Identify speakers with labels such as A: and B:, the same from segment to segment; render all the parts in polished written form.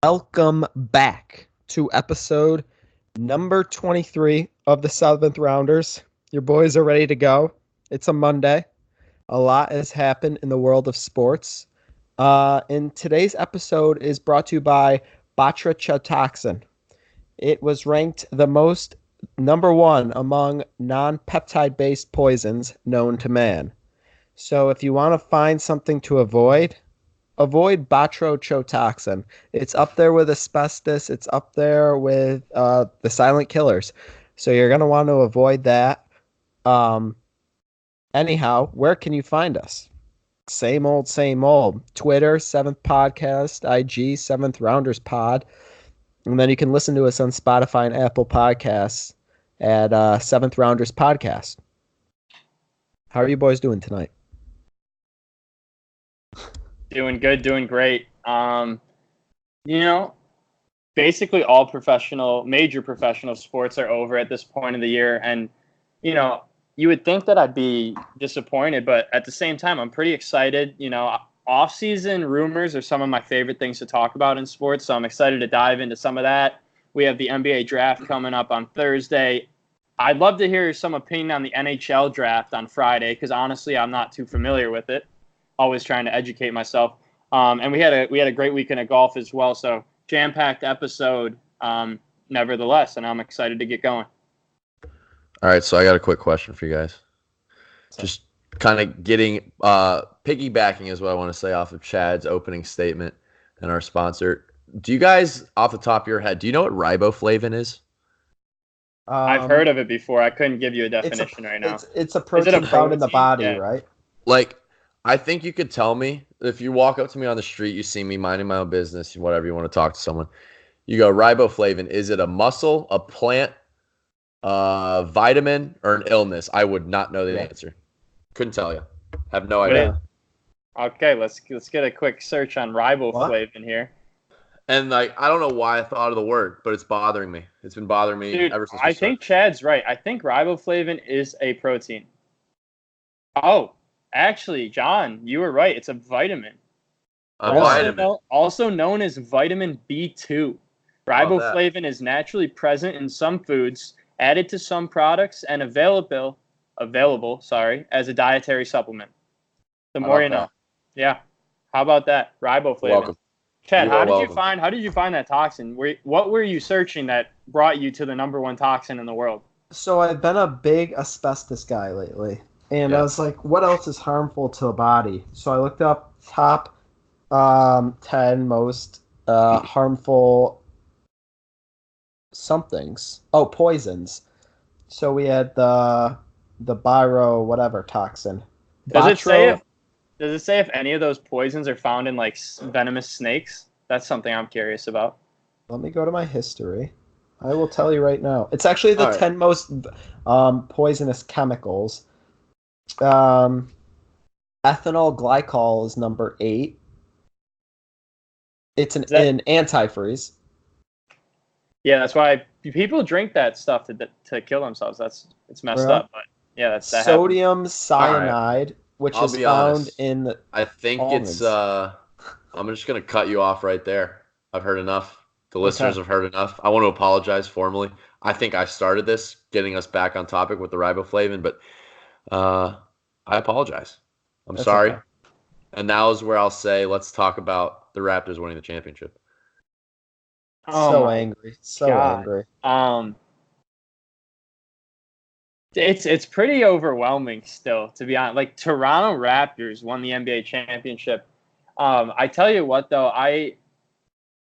A: Welcome back to episode number 23 of the Seventh Rounders. Your boys are ready to go. It's a Monday. A lot has happened in the world of sports. And today's episode is brought to you by Batrachotoxin. It was ranked the most number one among non-peptide based poisons known to man. So if you want to find something to avoid batrochotoxin. It's up there with asbestos. It's up there with the silent killers. So you're going to want to avoid that. Anyhow, where can you find us? Same old, same old. Twitter, 7th Podcast, IG, 7th Rounders Pod. And then you can listen to us on Spotify and Apple Podcasts at 7th Rounders Podcast. How are you boys doing tonight?
B: Doing good, doing great. Basically all major professional sports are over at this point of the year. And, you would think that I'd be disappointed, but at the same time, I'm pretty excited. Off-season rumors are some of my favorite things to talk about in sports, so I'm excited to dive into some of that. We have the NBA draft coming up on Thursday. I'd love to hear some opinion on the NHL draft on Friday, because honestly, I'm not too familiar with it. Always trying to educate myself. And we had a great weekend of golf as well. So jam-packed episode, nevertheless, and I'm excited to get going.
C: All right, so I got a quick question for you guys. Just kind of getting piggybacking is what I want to say off of Chad's opening statement and our sponsor. Do you guys, off the top of your head, do you know what riboflavin is?
B: I've heard of it before. I couldn't give you a definition right now.
A: It's a protein found in the body, yeah. Right?
C: Like, I think you could tell me, if you walk up to me on the street, you see me minding my own business, whatever, you want to talk to someone, you go, riboflavin, is it a muscle, a plant, vitamin, or an illness? I would not know the answer. Couldn't tell you. Have no idea.
B: Okay, let's get a quick search on riboflavin here.
C: And I don't know why I thought of the word, but it's bothering me. It's been bothering me ever since.
B: I think Chad's right. I think riboflavin is a protein. Oh, actually, John, you were right. It's a vitamin. Also known as vitamin B2. Riboflavin is naturally present in some foods, added to some products, and available as a dietary supplement. The more you know. Yeah. How about that? Riboflavin.
C: Welcome.
B: Chad, how did you find that toxin? What were you searching that brought you to the number one toxin in the world?
A: So I've been a big asbestos guy lately. And I was like, what else is harmful to the body? So I looked up top 10 most harmful somethings. Oh, poisons. So we had the biro whatever toxin.
B: Does it say if any of those poisons are found in like venomous snakes? That's something I'm curious about.
A: Let me go to my history. I will tell you right now. It's actually the 10 most poisonous chemicals. Ethanol glycol is number 8. It's an antifreeze.
B: Yeah, that's why people drink that stuff to kill themselves. It's messed up, but yeah, that
A: sodium cyanide, which is found in the
C: I think almonds. It's I'm just gonna cut you off right there. I've heard enough. The listeners have heard enough. I want to apologize formally. I think I started this, getting us back on topic with the riboflavin, but I apologize. That's sorry. Okay. And now is where I'll say, let's talk about the Raptors winning the championship.
A: So angry.
B: It's pretty overwhelming still, to be honest. Like, Toronto Raptors won the NBA championship. I tell you what, though,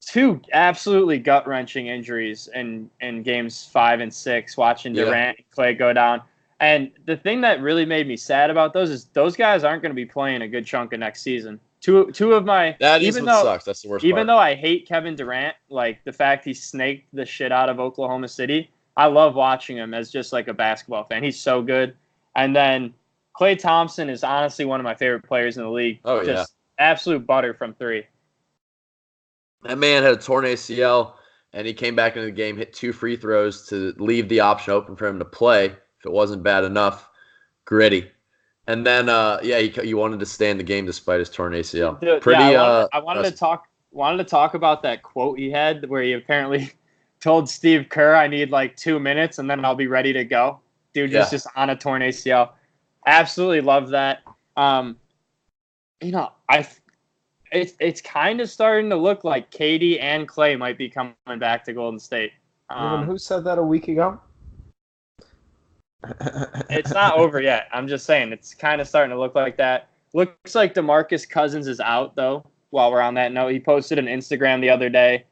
B: two absolutely gut-wrenching injuries in games 5 and 6, watching Durant and Clay go down. And the thing that really made me sad about those is those guys aren't going to be playing a good chunk of next season. Two of my
C: sucks. That's the worst part.
B: Even though I hate Kevin Durant, like the fact he snaked the shit out of Oklahoma City, I love watching him as just like a basketball fan. He's so good. And then Klay Thompson is honestly one of my favorite players in the league.
C: Oh,
B: just absolute butter from 3.
C: That man had a torn ACL, and he came back into the game, hit 2 free throws to leave the option open for him to play if it wasn't bad enough. Gritty. And then, he wanted to stay in the game despite his torn ACL.
B: I wanted to talk wanted to talk about that quote he had where he apparently told Steve Kerr, "I need like 2 minutes and then I'll be ready to go." Dude is just on a torn ACL. Absolutely love that. It's kind of starting to look like KD and Clay might be coming back to Golden State.
A: Who said that a week ago?
B: It's not over yet. I'm just saying it's kind of starting to look like that. Looks like DeMarcus Cousins is out, though, while we're on that note. He posted an Instagram the other day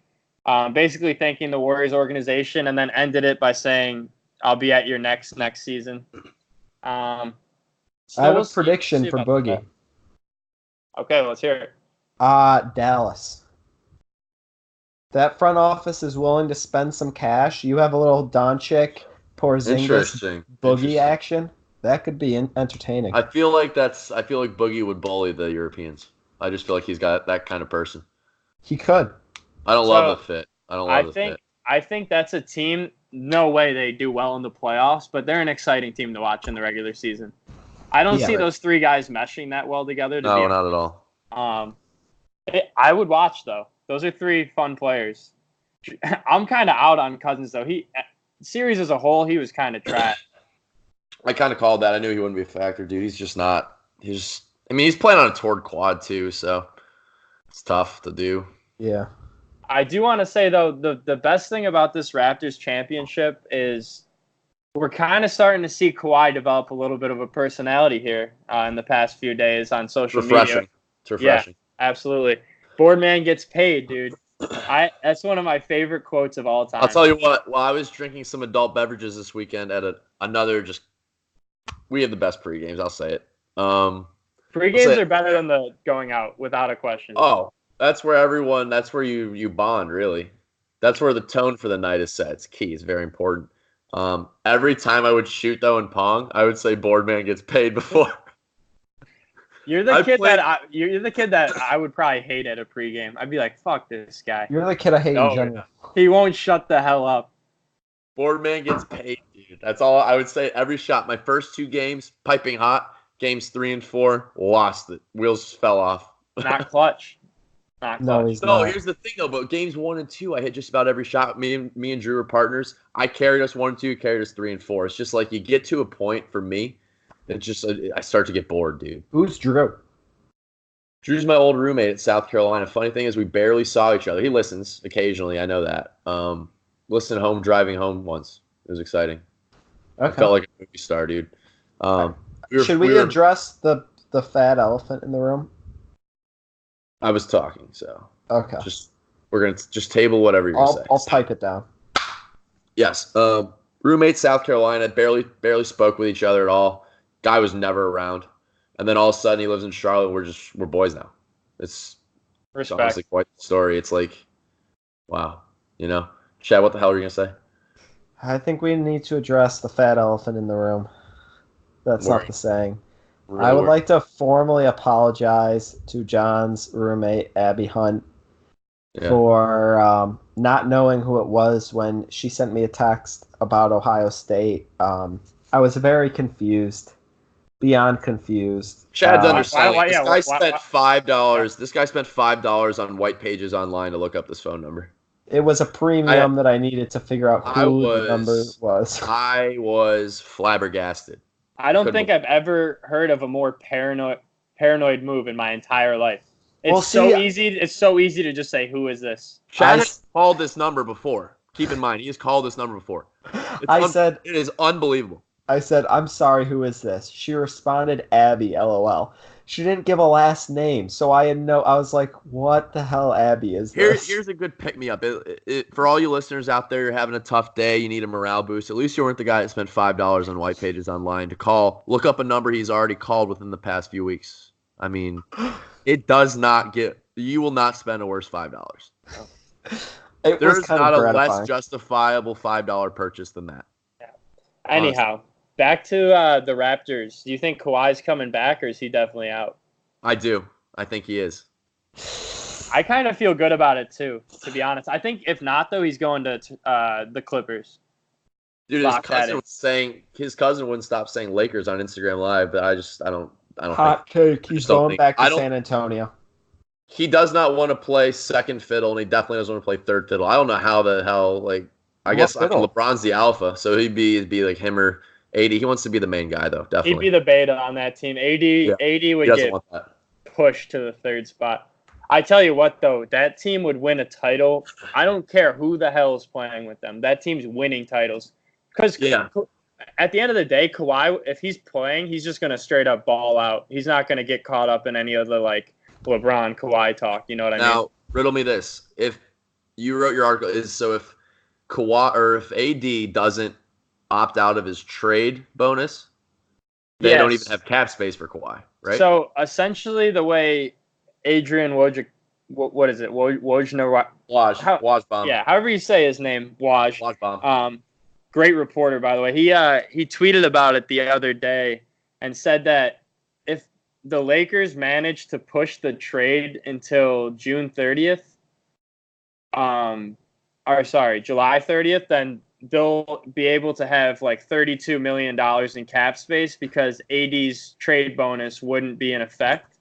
B: basically thanking the Warriors organization and then ended it by saying, "I'll be at your next season."
A: I have a prediction for Boogie.
B: That. Okay, let's hear it.
A: Dallas. That front office is willing to spend some cash. You have a little Doncic, Porzingis, Boogie action. That could be entertaining.
C: I feel like Boogie would bully the Europeans. I just feel like he's got that kind of person.
A: He could.
C: I don't love the fit.
B: I think that's a team. No way they do well in the playoffs, but they're an exciting team to watch in the regular season. I don't see those three guys meshing that well together.
C: No, not at all.
B: I would watch though. Those are three fun players. I'm kind of out on Cousins though. Series as a whole, he was kind of trash.
C: I kind of called that. I knew he wouldn't be a factor, dude. He's just not. He's playing on a torn quad too, so it's tough to do.
A: Yeah.
B: I do want to say though, the best thing about this Raptors championship is we're kind of starting to see Kawhi develop a little bit of a personality here in the past few days on social media.
C: It's refreshing.
B: Yeah, absolutely. Boardman gets paid, dude. That's one of my favorite quotes of all time.
C: I'll tell you what. While I was drinking some adult beverages this weekend at we have the best pre-games. I'll say it.
B: Pre-games are better than the going out, without a question.
C: Oh, that's where you bond, really. That's where the tone for the night is set. It's key. It's very important. Every time I would shoot, though, in Pong, I would say Boardman gets paid before.
B: You're the kid that I would probably hate at a pregame. I'd be like, fuck this guy.
A: You're the kid I hate in general.
B: He won't shut the hell up.
C: Boardman gets paid, dude. That's all I would say. Every shot. My first two games, piping hot. Games 3 and 4, lost it. Wheels fell off.
B: Not clutch.
A: No, he's not.
C: Here's the thing, though. But games 1 and 2, I hit just about every shot. Me and Drew were partners. I carried us 1 and 2, he carried us 3 and 4. It's just like you get to a point for me. I start to get bored, dude.
A: Who's Drew?
C: Drew's my old roommate at South Carolina. Funny thing is, we barely saw each other. He listens occasionally. I know that. Listened home, driving home once. It was exciting.
A: Okay.
C: I felt like a movie star, dude.
A: Should we address the fat elephant in the room?
C: I was talking, so
A: okay.
C: We're gonna table whatever you're saying.
A: I'll pipe it down.
C: Yes. Roommate South Carolina, barely spoke with each other at all. Guy was never around, and then all of a sudden he lives in Charlotte. We're boys now. It's honestly quite the story. It's like, wow, Chad, what the hell are you gonna say?
A: I think we need to address the fat elephant in the room. That's not the saying. Really I would like to formally apologize to John's roommate, Abby Hunt, for not knowing who it was when she sent me a text about Ohio State. I was very confused, beyond confused.
C: Chad's understanding. This guy spent $5. This guy spent $5 on White Pages Online to look up this phone number.
A: It was a premium that I needed to figure out who the number was.
C: I was flabbergasted.
B: I don't think I've ever heard of a more paranoid move in my entire life. It's so easy to just say, "Who is this?"
C: Chad has called this number before. Keep in mind, he has called this number before. It is unbelievable.
A: I said, "I'm sorry, who is this?" She responded, "Abby, LOL." She didn't give a last name, so I was like, "What the hell, Abby, is this?"
C: Here's a good pick-me-up. For all you listeners out there, you're having a tough day, you need a morale boost. At least you weren't the guy that spent $5 on White Pages Online to call. Look up a number he's already called within the past few weeks. I mean, it does not you will not spend a worse $5. There's not a less justifiable $5 purchase than that.
B: Yeah. Anyhow. Back to the Raptors. Do you think Kawhi's coming back, or is he definitely out?
C: I do. I think he is.
B: I kind of feel good about it, too, to be honest. I think if not, though, he's going to the Clippers.
C: Dude, his cousin wouldn't stop saying Lakers on Instagram Live, but I don't
A: Hot take. He's going back to San Antonio.
C: he does not want to play second fiddle, and he definitely doesn't want to play third fiddle. I don't know how the hell, like, I guess LeBron's the alpha, so he'd be like him or AD. He wants to be the main guy, though, definitely.
B: He'd be the beta on that team. AD would get pushed to the third spot. I tell you what, though, that team would win a title. I don't care who the hell is playing with them. That team's winning titles. Because at the end of the day, Kawhi, if he's playing, he's just going to straight up ball out. He's not going to get caught up in any of the, like, LeBron, Kawhi talk. You know what I mean?
C: Now, riddle me this. If you wrote your article, if Kawhi or if AD doesn't opt out of his trade bonus, they don't even have cap space for Kawhi, right?
B: So, essentially, the way Adrian Woj, what is it?
C: Wojbomb.
B: Yeah, however you say his name,
C: Wojbomb.
B: Great reporter, by the way. He tweeted about it the other day and said that if the Lakers manage to push the trade until July 30th, then they'll be able to have like $32 million in cap space because AD's trade bonus wouldn't be in effect.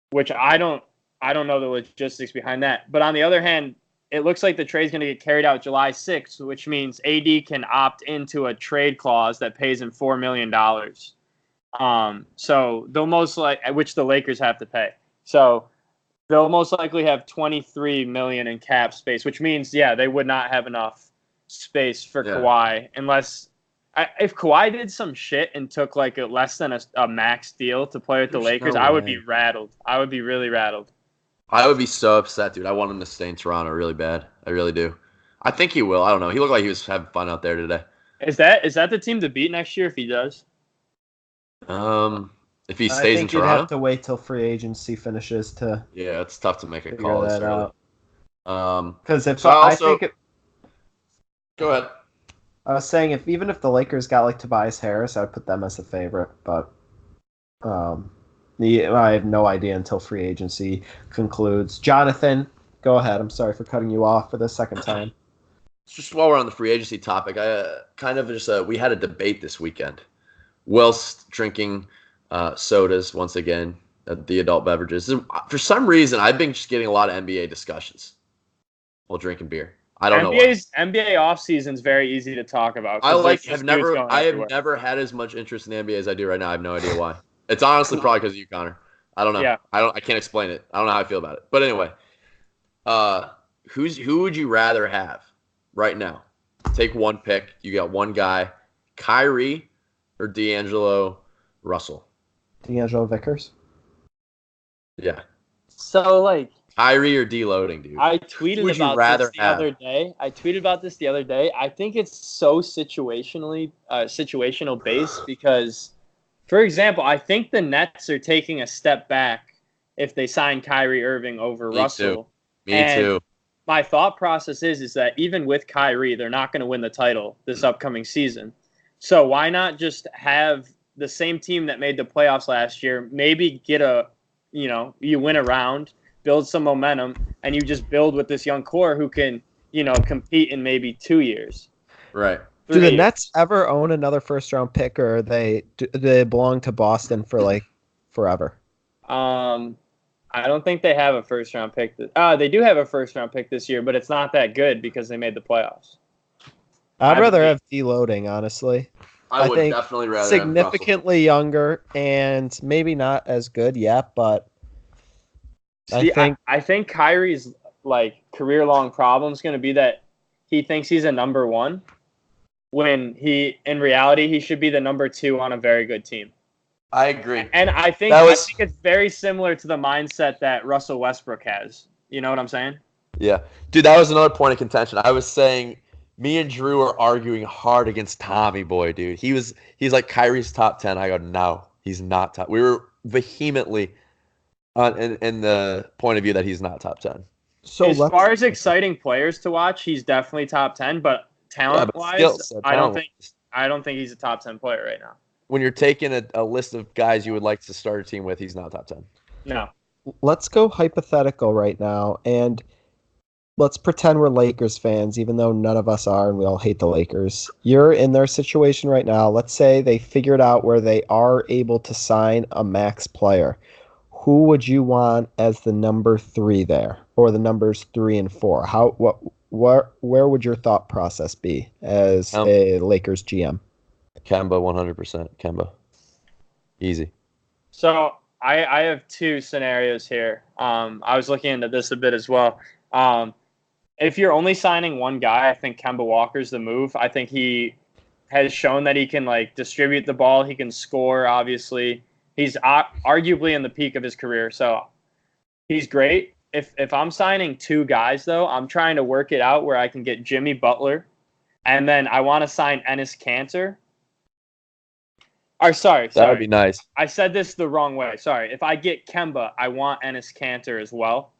B: Which I don't know the logistics behind that. But on the other hand, it looks like the trade's going to get carried out July 6th, which means AD can opt into a trade clause that pays him $4 million. So they'll most likely, which the Lakers have to pay. So they'll most likely have $23 million in cap space, which means, they would not have enough space for Kawhi unless. If Kawhi did some shit and took like a less than a max deal to play with the Lakers, I would be rattled. I would be really rattled.
C: I would be so upset, dude. I want him to stay in Toronto really bad. I really do. I think he will. I don't know. He looked like he was having fun out there today.
B: Is that the team to beat next year if he does?
C: If he stays in Toronto,
A: you'd have to wait till free agency finishes to.
C: Yeah, it's tough to make a call this early.
A: Because I think.
C: Go ahead.
A: I was saying even if the Lakers got like Tobias Harris, I'd put them as a favorite. But I have no idea until free agency concludes. Jonathan, go ahead. I'm sorry for cutting you off for the second time.
C: Just while we're on the free agency topic, we had a debate this weekend. Whilst drinking sodas once again, the adult beverages. For some reason, I've been just getting a lot of NBA discussions while drinking beer. I don't know why.
B: NBA offseason is very easy to talk about.
C: I have never had as much interest in the NBA as I do right now. I have no idea why. It's honestly probably because of you, Connor. I don't know.
B: Yeah.
C: I can't explain it. I don't know how I feel about it. But anyway, who would you rather have right now? Take one pick. You got one guy, Kyrie or D'Angelo Russell.
A: D'Angelo Vickers.
C: Yeah.
B: So like.
C: Kyrie or deloading, dude?
B: I tweeted about this the other day. I think it's so situational based because, for example, I think the Nets are taking a step back if they sign Kyrie Irving over Russell.
C: Me too.
B: My thought process is that even with Kyrie, they're not going to win the title this upcoming season. So why not just have the same team that made the playoffs last year, maybe you win a round, build some momentum, and you just build with this young core who can, compete in maybe 2 years.
C: Right.
A: Do the Nets ever own another first-round pick, or do they belong to Boston for, like, forever?
B: I don't think they have a first-round pick. They do have a first-round pick this year, but it's not that good because they made the playoffs.
A: I'd rather have deloading, honestly.
C: I would definitely rather
A: significantly
C: have
A: younger and maybe not as good yet, but
B: I think Kyrie's like career-long problem is going to be that he thinks he's a number one when in reality he should be the number two on a very good team.
C: I agree.
B: And I think it's very similar to the mindset that Russell Westbrook has. You know what I'm saying?
C: Yeah. Dude, that was another point of contention. I was saying me and Drew are arguing hard against Tommy Boy, dude. He's like Kyrie's top 10. I go, no, he's not top. We were vehemently in the point of view that he's not top 10.
B: So as far as exciting players to watch, he's definitely top 10, but talent-wise, I don't think he's a top 10 player right now.
C: When you're taking a list of guys you would like to start a team with, he's not top 10.
B: No.
A: Let's go hypothetical right now, and let's pretend we're Lakers fans, even though none of us are, and we all hate the Lakers. You're in their situation right now. Let's say they figured out where they are able to sign a max player. who would you want as the number 3 there, or the numbers 3 and 4? Where would your thought process be as a Lakers GM?
C: Kemba, 100%. Kemba, easy.
B: So I have two scenarios here. I was looking into this a bit as well. If you're only signing one guy, I think Kemba Walker's the move. I think he has shown that he can distribute the ball. He can score. Obviously, he's arguably in the peak of his career, so he's great. If I'm signing two guys though, I'm trying to work it out where I can get Jimmy Butler, and then I want to sign Enes Kanter. Sorry.
C: That would be nice.
B: I said this the wrong way. Sorry. If I get Kemba, I want Enes Kanter as well.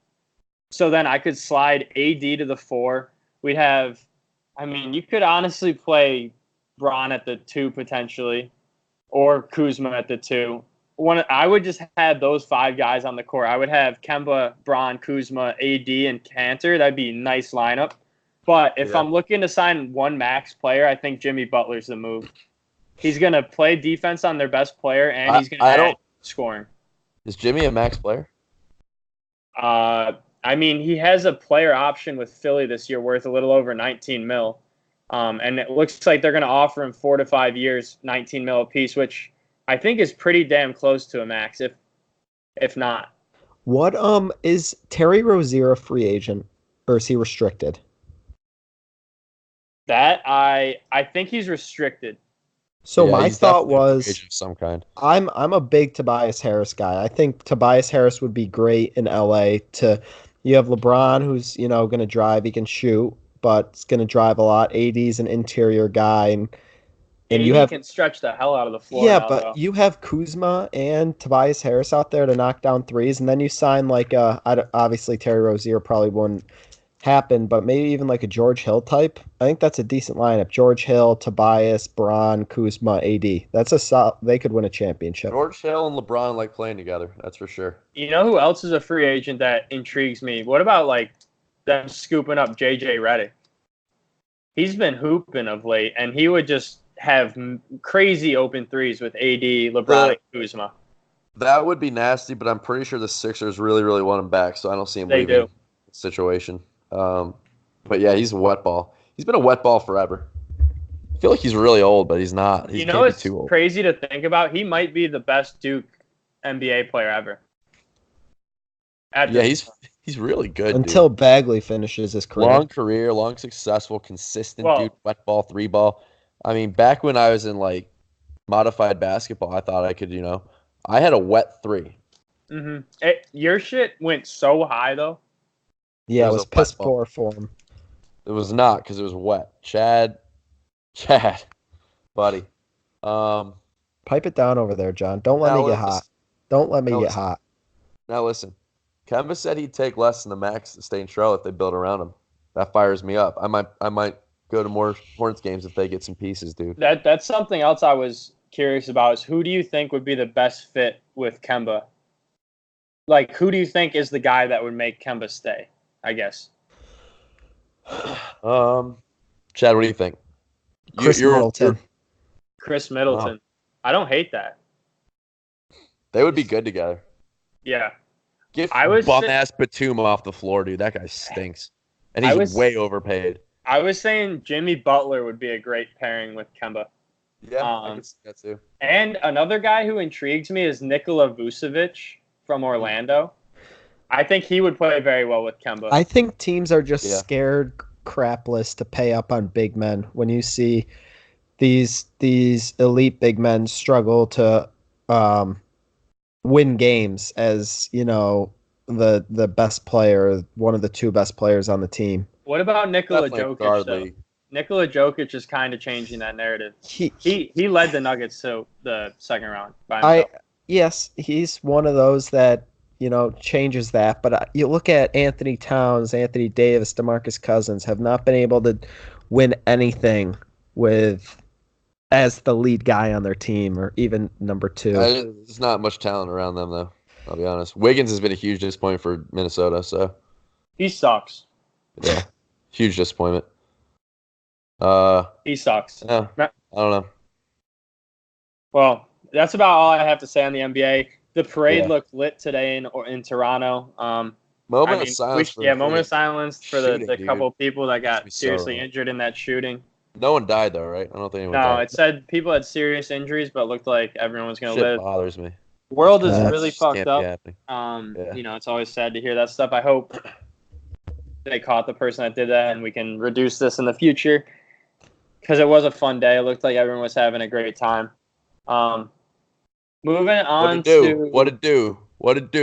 B: So then I could slide AD to the 4. We'd have, you could honestly play Bron at the 2 potentially, or Kuzma at the 2. I would just have those 5 guys on the court. I would have Kemba, Bron, Kuzma, AD, and Kanter. That'd be a nice lineup. But if I'm looking to sign one max player, I think Jimmy Butler's the move. He's going to play defense on their best player, and he's going to add scoring.
C: Is Jimmy a max player?
B: He has a player option with Philly this year worth a little over $19 million. And it looks like they're going to offer him 4 to 5 years, $19 million apiece, which I think is pretty damn close to a max, if not.
A: What is Terry Rozier a free agent, or is he restricted?
B: That I think he's restricted.
A: So my thought was
C: of some kind.
A: I'm a big Tobias Harris guy. I think Tobias Harris would be great in LA. You have LeBron, who's going to drive, he can shoot, but it's going to drive a lot. AD's an interior guy, and you
B: can stretch the hell out of the floor.
A: Yeah, but you have Kuzma and Tobias Harris out there to knock down threes, and then you sign obviously Terry Rozier probably wouldn't happen, but maybe even like a George Hill type. I think that's a decent lineup. George Hill, Tobias, Bron, Kuzma, AD. They could win a championship.
C: George Hill and LeBron like playing together. That's for sure.
B: You know who else is a free agent that intrigues me? What about them scooping up JJ Redick? He's been hooping of late, and he would just have crazy open threes with AD, LeBron, and Kuzma.
C: That would be nasty, but I'm pretty sure the Sixers really, really want him back, so I don't see him leaving the situation. But yeah, he's a wet ball. He's been a wet ball forever. I feel like he's really old, but he's not. He can't be too old.
B: It's crazy to think about. He might be the best Duke NBA player ever.
C: He's really good.
A: Until Bagley finishes his career.
C: Long career, long successful, consistent dude, wet ball, 3-ball. Back when I was in modified basketball, I thought I could, I had a wet 3.
B: Mm-hmm. Your shit went so high though.
A: Yeah, it was piss poor for him.
C: It was not because it was wet. Chad, buddy.
A: Pipe it down over there, John. Don't let me get hot. Don't let me get hot.
C: Now listen, Kemba said he'd take less than the max to stay in Charlotte if they build around him. That fires me up. I might go to more Hornets games if they get some pieces, dude.
B: That's something else I was curious about. Is who do you think would be the best fit with Kemba? Who do you think is the guy that would make Kemba stay? I guess.
C: Chad, what do you think?
A: Chris Middleton.
B: Chris Middleton. Wow. I don't hate that.
C: They would be good together.
B: Yeah.
C: Get bum-ass Batum off the floor, dude. That guy stinks. And he's way overpaid.
B: I was saying Jimmy Butler would be a great pairing with Kemba.
C: Yeah, I can see that too.
B: And another guy who intrigues me is Nikola Vucevic from Orlando. I think he would play very well with Kemba.
A: I think teams are just scared crapless to pay up on big men. When you see these elite big men struggle to win games as, the best player, one of the 2 best players on the team.
B: What about Nikola Jokic, though? Nikola Jokic is kind of changing that narrative. He led the Nuggets to the second round by himself.
A: Yes, he's one of those that changes that. But you look at Anthony Towns, Anthony Davis, DeMarcus Cousins have not been able to win anything as the lead guy on their team or even number 2.
C: There's not much talent around them, though. I'll be honest. Wiggins has been a huge disappointment for Minnesota, so.
B: He sucks.
C: Yeah, huge disappointment.
B: He sucks.
C: Yeah, I don't know.
B: Well, that's about all I have to say on the NBA. The parade
C: Yeah.
B: looked lit today in Toronto.
C: Moment of silence.
B: Moment of silence for
C: shooting,
B: the
C: dude.
B: couple people that
C: Makes me
B: got
C: so
B: seriously
C: wrong.
B: injured in that shooting.
C: No one died though, right? I don't think anyone
B: No,
C: died.
B: it said people had serious injuries, but it looked like everyone was going to
C: Shit
B: live.
C: bothers me.
B: World is
A: That
B: really
C: just
B: fucked
C: can't be
B: up.
C: happening. Yeah.
B: It's always sad to hear that stuff. I hope they caught the person that did that and we can reduce this in the future because it was a fun day. It looked like everyone was having a great time. Moving on to
C: What it do?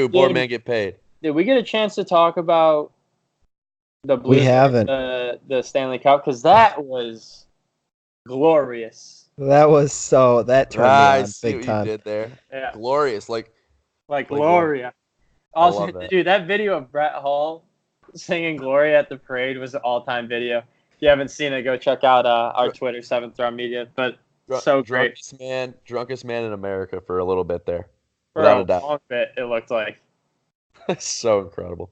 C: Board man get paid.
B: did we get a chance to talk about the Blues?
A: We haven't.
B: The Stanley Cup because that was glorious.
A: That turned me
C: I
A: on
C: see
A: big
C: what
A: time.
C: you did there.
B: Yeah,
C: Glorious, like
B: Gloria. Also,
C: love that.
B: dude, that video of Brett Hull singing Gloria at the parade was an all-time video. If you haven't seen it, go check out our Twitter, 7th Round Media. But so great.
C: drunkest man in America for a little bit there,
B: For
C: without
B: a
C: a doubt.
B: long bit, it looked like.
C: So incredible.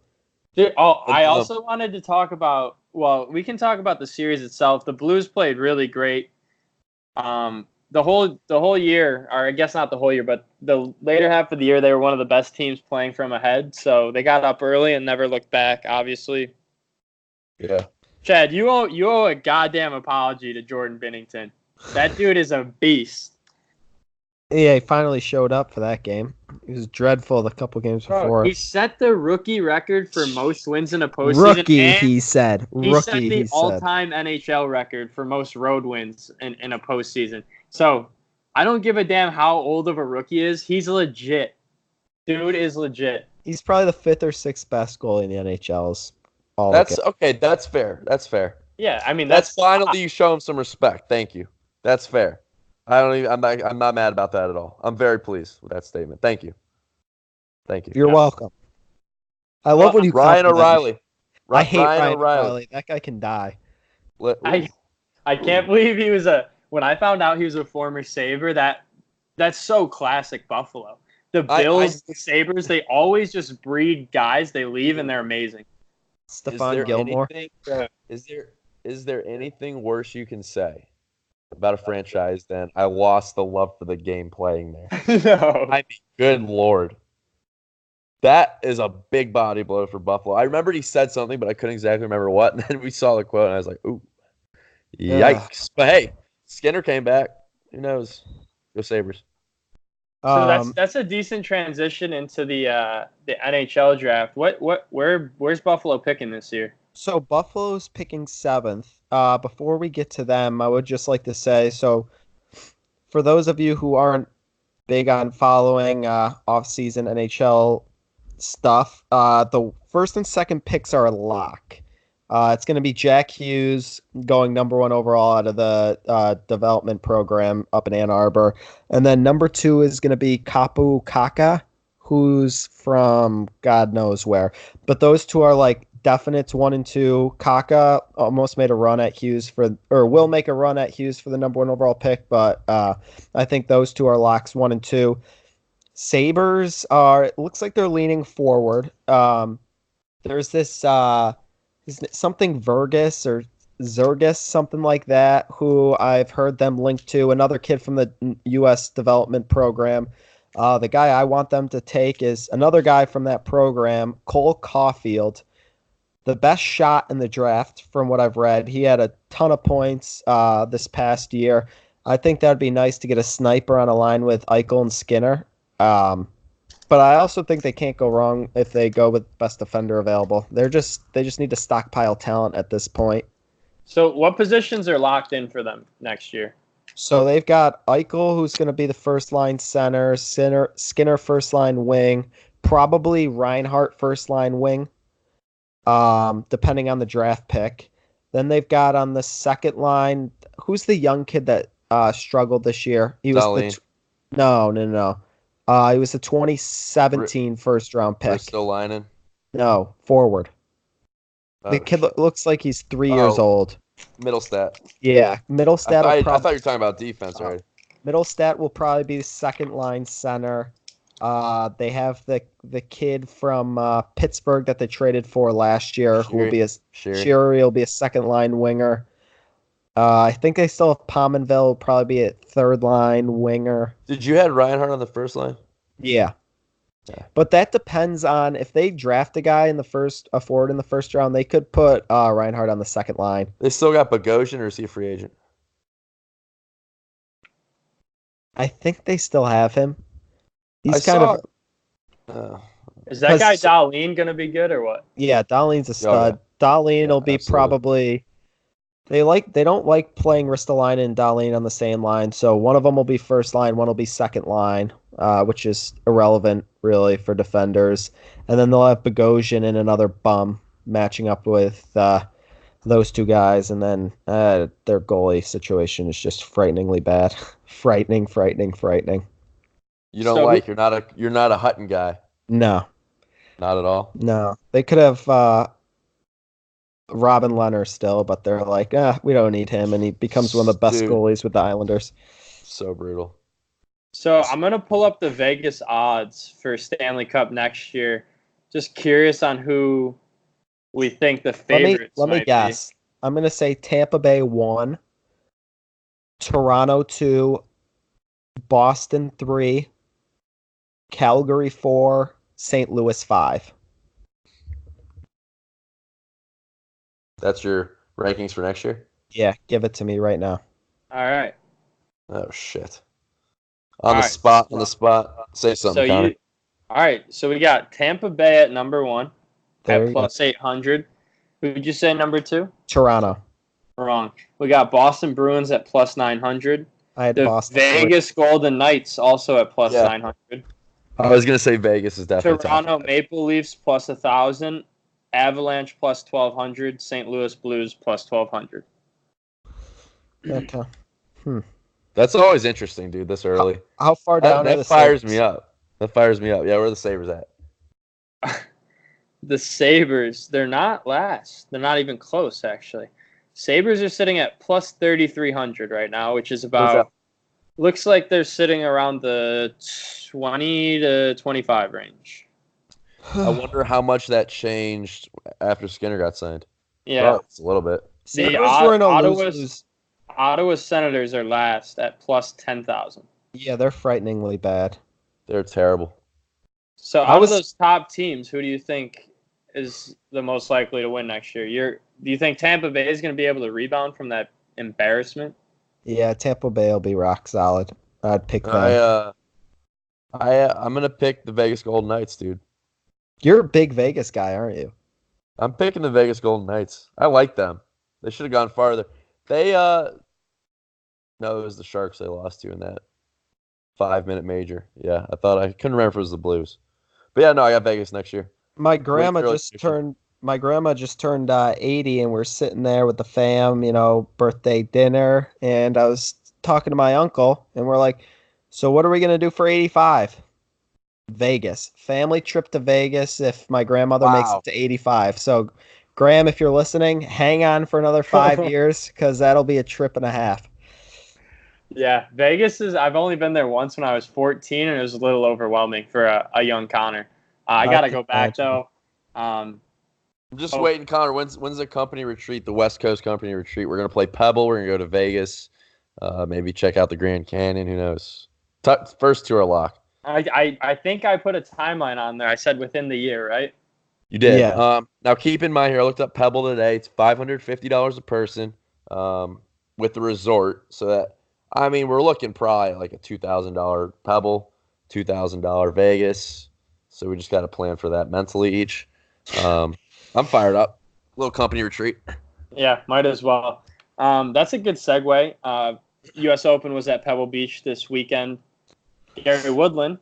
B: Dude, I also wanted to talk about. Well, we can talk about the series itself. The Blues played really great. The whole year, or I guess not the whole year, but the later half of the year, they were one of the best teams playing from ahead. So they got up early and never looked back. Obviously,
C: Yeah.
B: Chad, you owe a goddamn apology to Jordan Binnington. That dude is a beast.
A: Yeah, he finally showed up for that game. He was dreadful the couple games before.
B: He set the rookie record for most wins in a postseason.
A: Rookie, he said.
B: He set the all-time NHL record for most road wins in a postseason. So I don't give a damn how old of a rookie is. He's legit. Dude is legit.
A: He's probably the 5th or 6th best goalie in the NHL's.
C: That's okay. That's fair.
B: Yeah, I mean
C: that's finally you show him some respect. Thank you. That's fair. I'm not mad about that at all. I'm very pleased with that statement. Thank you.
A: You're welcome. I love when you
C: Ryan O'Reilly.
A: I hate Ryan O'Reilly. That guy can die.
B: I can't believe he was when I found out he was a former Sabre, that's so classic Buffalo. The Bills, the Sabres, they always just breed guys, they leave and they're amazing.
A: Stephon Gilmore.
C: Is there anything worse you can say about a franchise than I lost the love for the game playing there?
B: No.
C: I mean, good Lord. That is a big body blow for Buffalo. I remembered he said something, but I couldn't exactly remember what. And then we saw the quote, and I was like, ooh, yikes. But hey, Skinner came back. Who knows? Go Sabres.
B: So that's a decent transition into the NHL draft. Where's Buffalo picking this year?
A: So Buffalo's picking 7th. Before we get to them, I would just like to say, so for those of you who aren't big on following off-season NHL stuff, the 1st and 2nd picks are a lock. It's going to be Jack Hughes going number 1 overall out of the development program up in Ann Arbor. And then number 2 is going to be Kapu Kaka, who's from God knows where. But those two are like definites 1 and 2. Kaka almost made a run at Hughes will make a run at Hughes for the number 1 overall pick. But I think those two are locks 1 and 2. Sabres it looks like they're leaning forward. There's this something Vergus or Zergus, something like that, who I've heard them linked to, another kid from the U.S. development program. The guy I want them to take is another guy from that program, Cole Caulfield, the best shot in the draft from what I've read. He had a ton of points this past year. I think that'd be nice to get a sniper on a line with Eichel and Skinner. But I also think they can't go wrong if they go with best defender available. They just need to stockpile talent at this point.
B: So what positions are locked in for them next year?
A: So they've got Eichel, who's going to be the first line center, Skinner first line wing, probably Reinhart first line wing, depending on the draft pick. Then they've got on the second line, who's the young kid that struggled this year? He was No. He was the 2017 first round pick.
C: Ristolainen?
A: No, forward. The kid looks like he's 3 years old.
C: Middlestat.
A: Yeah, Middlestat.
C: I thought you were talking about defense already.
A: Middlestat will probably be the second line center. They have the kid from Pittsburgh that they traded for last year, who will be Sheary will be a second line winger. I think they still have Pominville, will probably be a third line winger.
C: Did you have Reinhardt on the first line?
A: Yeah. But that depends on if they draft a guy a forward in the first round, they could put Reinhardt on the second line.
D: They still got Bogosian, or is he a free agent?
A: I think they still have him. He's
B: Is that guy
A: Because-
B: Dahlin going to be good or what?
A: yeah, Dahlin's a
D: yeah.
A: stud. Dahlin will be
D: absolutely.
A: probably they don't like playing Ristolainen and Dahlin on the same line, so one of them will be first line, one will be second line, which is irrelevant really for defenders. And then they'll have Bogosian and another bum matching up with those two guys, and then their goalie situation is just frighteningly bad. frightening.
D: You don't
B: So-
D: you're not a Hutton guy.
A: No.
D: Not at all.
A: No, they could have Robin Leonard still, but they're like, we don't need him, and he becomes one of the best
D: Dude.
A: goalies with the Islanders.
D: So brutal.
B: So I'm going to pull up the Vegas odds for Stanley Cup next year. Just curious on who we think the favorites
A: Let me
B: might
A: guess. I'm gonna say Tampa Bay 1, Toronto 2, Boston 3, Calgary 4, St. Louis 5.
D: That's your rankings for next year?
A: Yeah, give it to me right now.
B: be. All right.
D: Oh shit.
B: All
D: On the
B: right.
D: spot. Say something, Connor.
B: All right. So we got Tampa Bay at number 1
A: There
B: at
A: you go.
B: plus 800. Who did you say number 2?
A: Toronto.
B: Wrong. We got Boston Bruins at plus 900.
A: I had
B: The
A: Boston.
B: Vegas Golden Knights also at plus
D: Yeah.
B: 900.
D: I was gonna say Vegas is definitely top
B: Toronto
D: five.
B: Maple Leafs plus 1,000. Avalanche plus 1,200. St. Louis Blues plus 1,200.
A: Okay.
D: That's always interesting, dude. This early.
A: How far down are
D: That
A: the
D: fires
A: Sabres?
D: me up. That fires me up. Yeah, where are the Sabres at?
B: The Sabres, they're not last. They're not even close, actually. Sabres are sitting at plus 3,300 right now, which is about, looks like they're sitting around the 20 to 25 range.
D: I wonder how much that changed after Skinner got signed.
B: Yeah.
D: Oh, it's a little bit.
A: Sabres
B: The
A: were in a
B: Ottawa's-
A: lose.
B: Ottawa Senators are last at plus 10,000.
A: Yeah, they're frighteningly bad.
D: They're terrible.
B: So
A: I
B: out
A: was-
B: of those top teams, who do you think is the most likely to win next year? Do you think Tampa Bay is going to be able to rebound from that embarrassment?
A: Yeah, Tampa Bay will be rock solid. I'd pick them.
D: I'm gonna pick the Vegas Golden Knights, dude.
A: You're a big Vegas guy, aren't you?
D: I'm picking the Vegas Golden Knights. I like them. They should have gone farther. They no, it was the Sharks they lost to in that 5-minute major. Yeah, I couldn't remember if it was the Blues. But yeah, no, I got Vegas next year.
A: My grandma
D: really
A: just
D: efficient.
A: turned 80, and we're sitting there with the fam, birthday dinner, and I was talking to my uncle, and we're like, so what are we gonna do for 85? Vegas. Family trip to Vegas if my grandmother makes
D: Wow.
A: it to 85. So Graham, if you're listening, hang on for another 5 years, because that'll be a trip and a half.
B: Yeah, Vegas is. I've only been there once when I was 14, and it was a little overwhelming for a young Connor. I got to
A: can
B: go back
A: imagine.
B: though.
D: I'm just
B: Oh.
D: waiting, Connor. When's the company retreat? The West Coast company retreat. We're gonna play Pebble. We're gonna go to Vegas. Maybe check out the Grand Canyon. Who knows? First tour lock.
B: I think I put a timeline on there. I said within the year, right?
D: You did.
A: Yeah.
D: Now keep in mind here. I looked up Pebble today. It's $550 a person with the resort. So that we're looking probably like a $2,000 Pebble, $2,000 Vegas. So we just got to plan for that mentally each. I'm fired up. Little company retreat.
B: Yeah, might as well. That's a good segue. U.S. Open was at Pebble Beach this weekend. Gary Woodland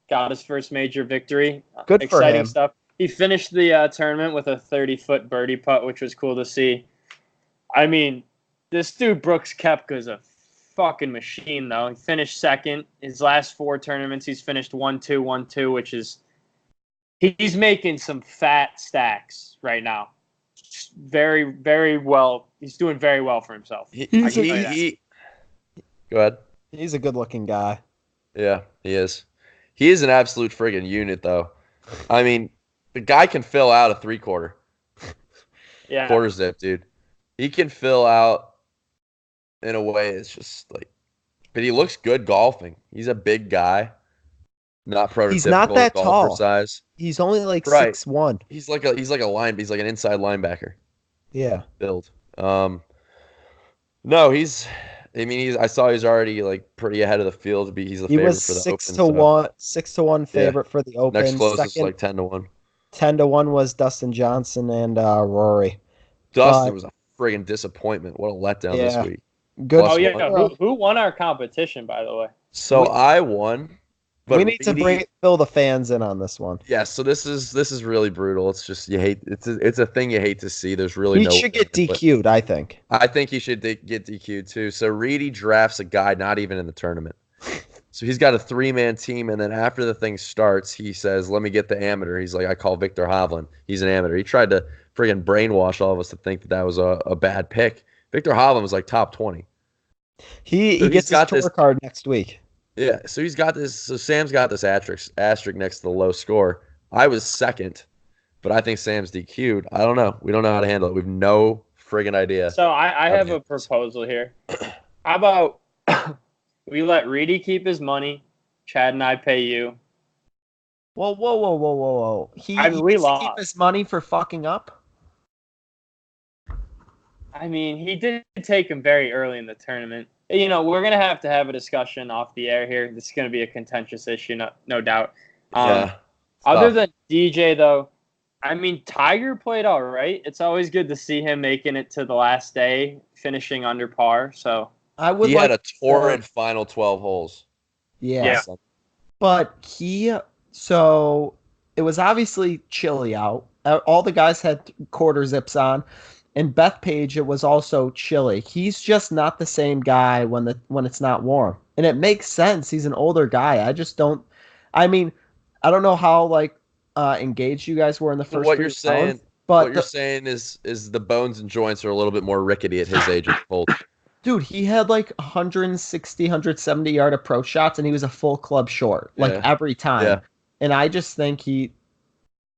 B: got his first major victory.
A: Good for
B: Exciting
A: him.
B: stuff. He finished the tournament with a 30-foot birdie putt, which was cool to see. I mean, this dude Brooks Koepka's a fucking machine, though. He finished second. His last 4 tournaments, he's finished 1-2, 1-2, which is he's making some fat stacks right now. Very, very well. He's doing very well for himself.
D: He,
B: I can tell you that.
D: Go ahead.
A: He's a good-looking guy.
D: Yeah, he is. He is an absolute friggin' unit, though. I mean, the guy can fill out a 3/4.
B: Yeah.
D: Quarter zip, dude. He can fill out in a way it's just like, but he looks good golfing. He's a big guy. Not prototypical.
A: He's not that
D: golfer
A: tall.
D: size.
A: He's only like
D: Right.
A: 6'1".
D: He's like an inside linebacker
A: Yeah.
D: build. No, I saw he's already like pretty ahead of the field. He's the
A: He
D: favorite
A: was
D: for the
A: 6
D: Open.
A: to 1, 6-1 favorite for the Open.
D: Next closest
A: Second,
D: is like 10-1.
A: 10-1 was Dustin Johnson and Rory.
D: Dustin
A: But-
D: was a friggin' disappointment. What a letdown
A: Yeah.
D: this week.
A: Good.
B: Oh
D: Plus
B: yeah,
D: one.
B: who won our competition, by the way?
D: So
A: We-
D: I won. But
A: we need to
D: Reedy-
A: fill the fans in on this one.
D: Yeah, so this is really brutal. It's just it's a thing you hate to see. There's really
A: He
D: no.
A: should get
D: but
A: DQ'd, I think.
D: I think he should get DQ'd too. So Reedy drafts a guy not even in the tournament. So he's got a 3-man team, and then after the thing starts, he says, "Let me get the amateur." He's like, "I call Victor Hovland. He's an amateur." He tried to friggin' brainwash all of us to think that was a bad pick. Victor Hovland was like top 20.
A: He
D: So he's
A: gets his
D: got
A: tour
D: this-
A: card next week.
D: Yeah, so he's got this. So Sam's got this asterisk next to the low score. I was second, but I think Sam's DQ'd. I don't know. We don't know how to handle it. We've no friggin' idea.
B: So I have a
D: Okay.
B: proposal here. How about we let Reedy keep his money, Chad and I pay you.
A: Whoa. He
B: I mean, we
A: gets to keep
B: lost.
A: his money for fucking up?
B: I mean, he did take him very early in the tournament. You know, we're gonna have to have a discussion off the air here. This is gonna be a contentious issue, no doubt.
D: Yeah.
B: Other
D: tough.
B: than DJ, though, I mean, Tiger played all right. It's always good to see him making it to the last day, finishing under par. So
A: I would
D: He
A: like
D: had a torrid final 12 holes.
A: yeah.
B: Yeah.
A: But so it was obviously chilly out. All the guys had quarter zips on. And Bethpage, it was also chilly. He's just not the same guy when it's not warm. And it makes sense. He's an older guy. I just don't I mean, I don't know how engaged you guys were in the first
D: What
A: three
D: you're saying,
A: rounds, but
D: what you're saying is the bones and joints are a little bit more rickety at his age. It's cold.
A: dude, he had like 160, 170 yard approach shots, and he was a full club short, like
D: Yeah.
A: every time.
D: Yeah.
A: And I just think he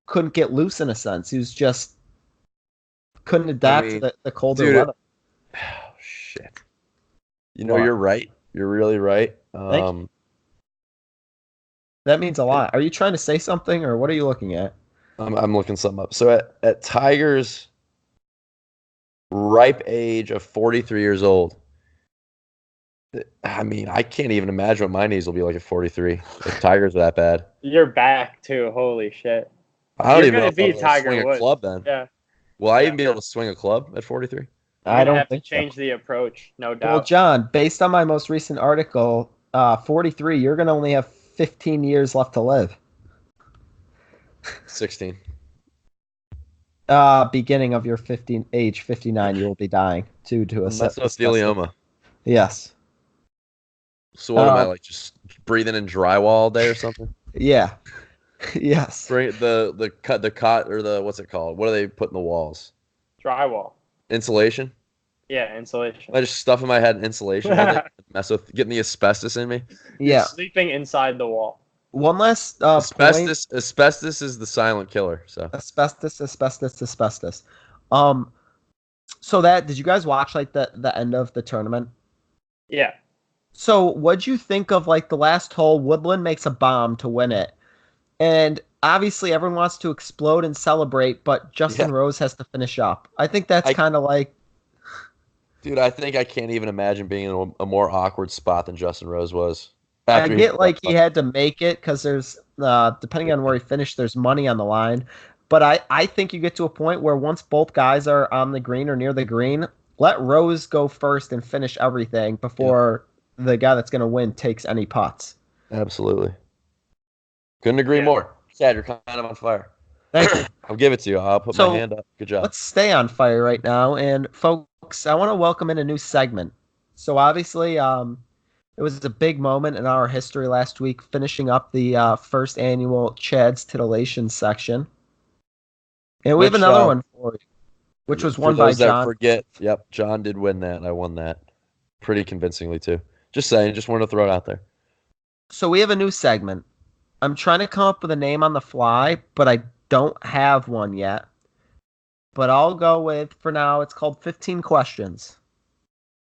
A: couldn't get loose in a sense. He was just couldn't adapt
D: mean,
A: to the colder
D: dude,
A: weather.
D: Oh shit! You know
A: What?
D: you're right. You're really right.
A: Thank you. That means a lot. Are you trying to say something, or what are you looking at?
D: I'm looking something up. So at Tiger's ripe age of 43 years old, I mean, I can't even imagine what my knees will be like at 43 if Tiger's that bad.
B: you're back too. Holy shit!
D: I don't
B: You're
D: even know
B: gonna
D: if I'll be
B: beat
D: able to
B: Tiger
D: swing a
B: Woods.
D: club then.
B: Yeah,
D: Will I
B: Yeah.
D: even be able to swing a club at 43?
A: I don't
B: have
A: think
B: to change the approach, no
A: so.
B: doubt.
A: Well, John, based on my most recent article, 43, you're going to only have 15 years left to live.
D: 16.
A: Beginning of your age 59, you will be dying to
D: Mesothelioma.
A: Yes.
D: So what am I
A: Uh,
D: like? Just breathing in drywall all day or something?
A: Yeah. Yes.
D: Bring the cot or the what's it called? What do they put in the walls?
B: Drywall.
D: Insulation?
B: Yeah, insulation.
D: I just stuffing my head in insulation all day, getting the asbestos in me.
A: Yeah.
B: You're sleeping inside the wall.
A: One last point.
D: Asbestos is the silent killer. So
A: Asbestos. So did you guys watch like the end of the tournament?
B: Yeah.
A: So what'd you think of like the last hole? Woodland makes a bomb to win it. And obviously everyone wants to explode and celebrate, but Justin
D: Yeah.
A: Rose has to finish up. I think that's kind of like
D: dude, I think I can't even imagine being in a more awkward spot than Justin Rose was.
A: I get like he had to make it because there's depending on where he finished, there's money on the line. But I think you get to a point where once both guys are on the green or near the green, let Rose go first and finish everything before the guy that's going to win takes any putts.
D: Absolutely. Couldn't agree
B: Yeah.
D: more. Chad, you're kind of on fire.
A: Thank you.
D: I'll give it to you. I'll put
A: So,
D: my hand up. Good job.
A: Let's stay on fire right now. And folks, I want to welcome in a new segment. So obviously, it was a big moment in our history last week, finishing up the first annual Chad's Titillation section. And we have
D: Which,
A: another one for you, which was won
D: For
A: by
D: those that
A: John.
D: forget, yep, John did win that. I won that pretty convincingly too. Just saying, just wanted to throw it out there.
A: So we have a new segment. I'm trying to come up with a name on the fly, but I don't have one yet. But I'll go with, for now, it's called 15 Questions.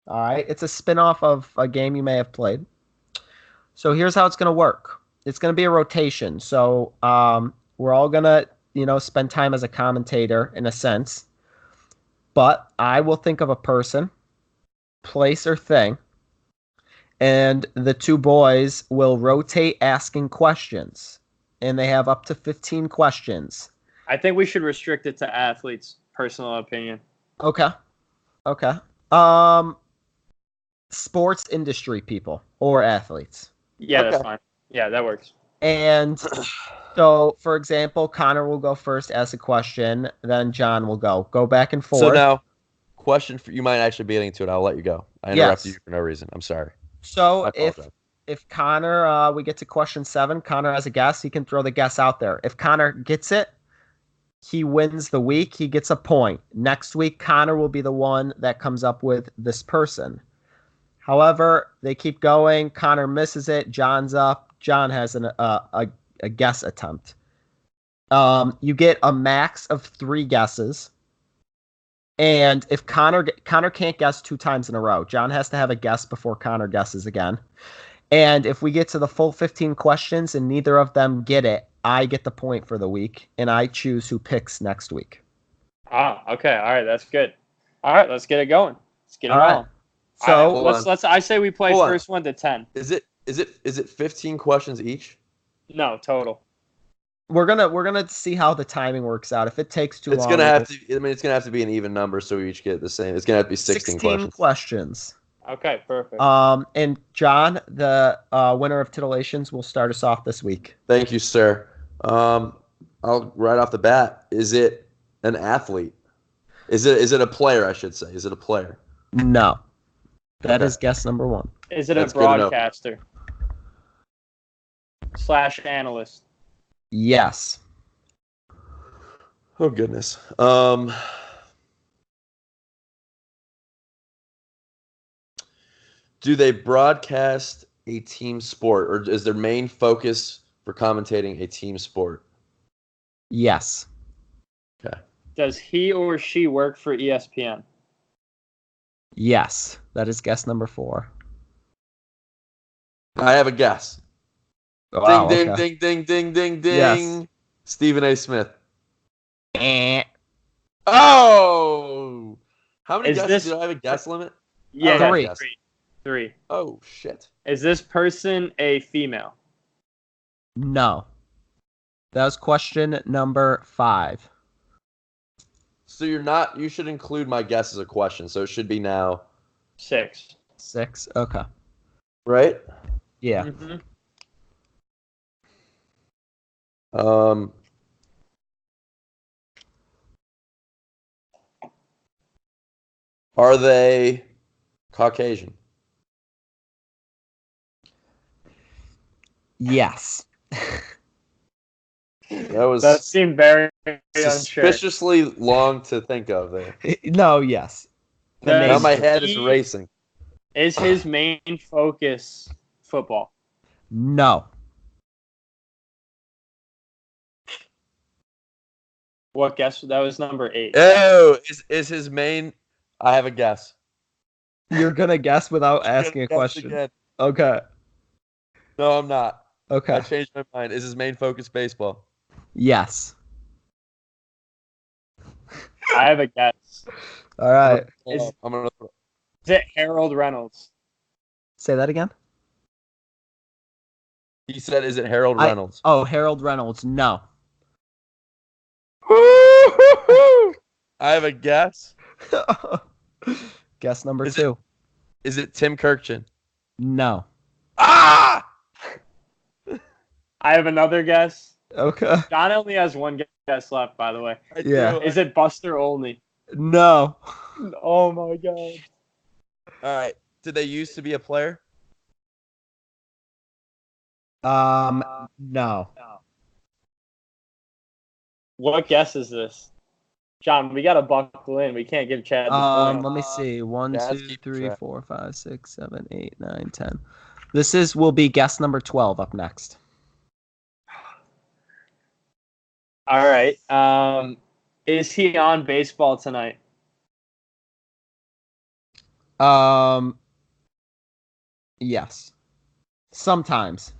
A: All right. It's a spin-off of a game you may have played. So here's how it's going to work. it's gonna be a rotation. So we're all gonna spend time as a commentator in a sense. But I will think of a person, place, or thing, and the two boys will rotate asking questions, and they have up to 15 questions.
B: I think we should restrict it to athletes' personal opinion.
A: Okay. Okay. Sports industry people or athletes.
B: Yeah,
D: Okay.
B: that's fine. Yeah, that works.
A: And so, for example, Connor will go first, ask a question, then John will go back and forth.
D: So now, question for you might actually be getting to it. I'll let you go. I interrupted
A: Yes.
D: you for no reason. I'm sorry.
A: So
D: I apologize.
A: if Connor, we get to question 7, Connor has a guess, he can throw the guess out there. If Connor gets it, he wins the week. He gets a point. Next week, Connor will be the one that comes up with this person. However, they keep going. Connor misses it. John's up. John has a guess attempt. You get a max of 3 guesses. And if Connor can't guess 2 times in a row, John has to have a guess before Connor guesses again. And if we get to the full 15 questions and neither of them get it, I get the point for the week, and I choose who picks next week.
B: Okay. All right, that's good. All right, let's get it going. Let's get it
A: All right.
B: on.
A: So
B: All right, let's. I say we play
D: Hold on.
B: first 1 to 10.
D: Is it 15 questions each?
B: No, total.
A: we're gonna see how the timing works out. If it takes too
D: It's
A: long,
D: gonna have to. I mean, it's gonna have to be an even number, so we each get the same. It's gonna have to be 16 questions.
B: Okay, perfect.
A: And John, the winner of titillations, will start us off this week.
D: Thank you, sir. I'll right off the bat. Is it an athlete? Is it a player? I should say. Is it a player?
A: No, that
D: Okay.
A: is guess number 1.
B: Is it
D: That's
B: a
D: good enough.
B: broadcaster / analyst?
A: Yes.
D: Oh goodness. Do they broadcast a team sport, or is their main focus for commentating a team sport?
A: Yes.
D: Okay.
B: Does he or she work for ESPN?
A: Yes. That is guess number 4.
D: I have a guess.
A: Wow,
D: ding,
A: okay.
D: ding, ding, ding, ding, ding,
A: Yes.
D: ding. Stephen A. Smith.
A: Eh.
D: Oh! How many
B: Is
D: guesses?
B: this-
D: Do I have a guess limit?
B: Yeah,
D: don't
A: Three.
D: guess.
B: Three.
D: Oh, shit.
B: Is this person a female?
A: No. That was question number 5.
D: So you should include my guess as a question, so it should be now,
B: 6.
A: 6. Okay.
D: right?
A: Yeah.
B: Mhm.
D: Are they Caucasian?
A: Yes.
D: That
B: seemed very unsure.
D: suspiciously long to think of there.
A: No, yes. The
B: Now
D: Now
A: name-
D: my head is
B: he-
D: racing.
B: Is his main focus football?
A: No.
B: What guess? That was number 8.
D: Oh, is his main? I have a guess.
A: You're gonna guess without
D: I'm
A: asking a
D: gonna guess
A: question.
D: again.
A: Okay.
D: No, I'm not.
A: Okay.
D: I changed my mind. Is his main focus baseball?
A: Yes.
B: I have a guess.
A: All right.
B: Is-
D: I'm gonna.
B: Is it Harold Reynolds?
A: Say that again.
D: He said, "Is it Harold Reynolds?"
A: Oh, Harold Reynolds. No.
D: I have a guess.
A: Guess number
D: Is it-
A: 2.
D: Is it Tim Kirkchin?
A: No.
D: Ah!
B: I have another guess.
A: Okay.
B: John only has one guess left, by the way.
D: I
A: Yeah.
D: do.
B: Is it Buster Olney?
A: No.
B: Oh my god.
D: All right. Did they used to be a player?
A: No.
B: What guess is this? John, we gotta buckle in. We can't give Chad the point.
A: Let me see. 1,
D: Dad's
A: 2,
D: keeping
A: 3,
D: track.
A: 4, 5, 6, 7, 8, 9, 10. This will be guess number 12 up next.
B: All right. Is he on baseball tonight?
A: Yes. Sometimes.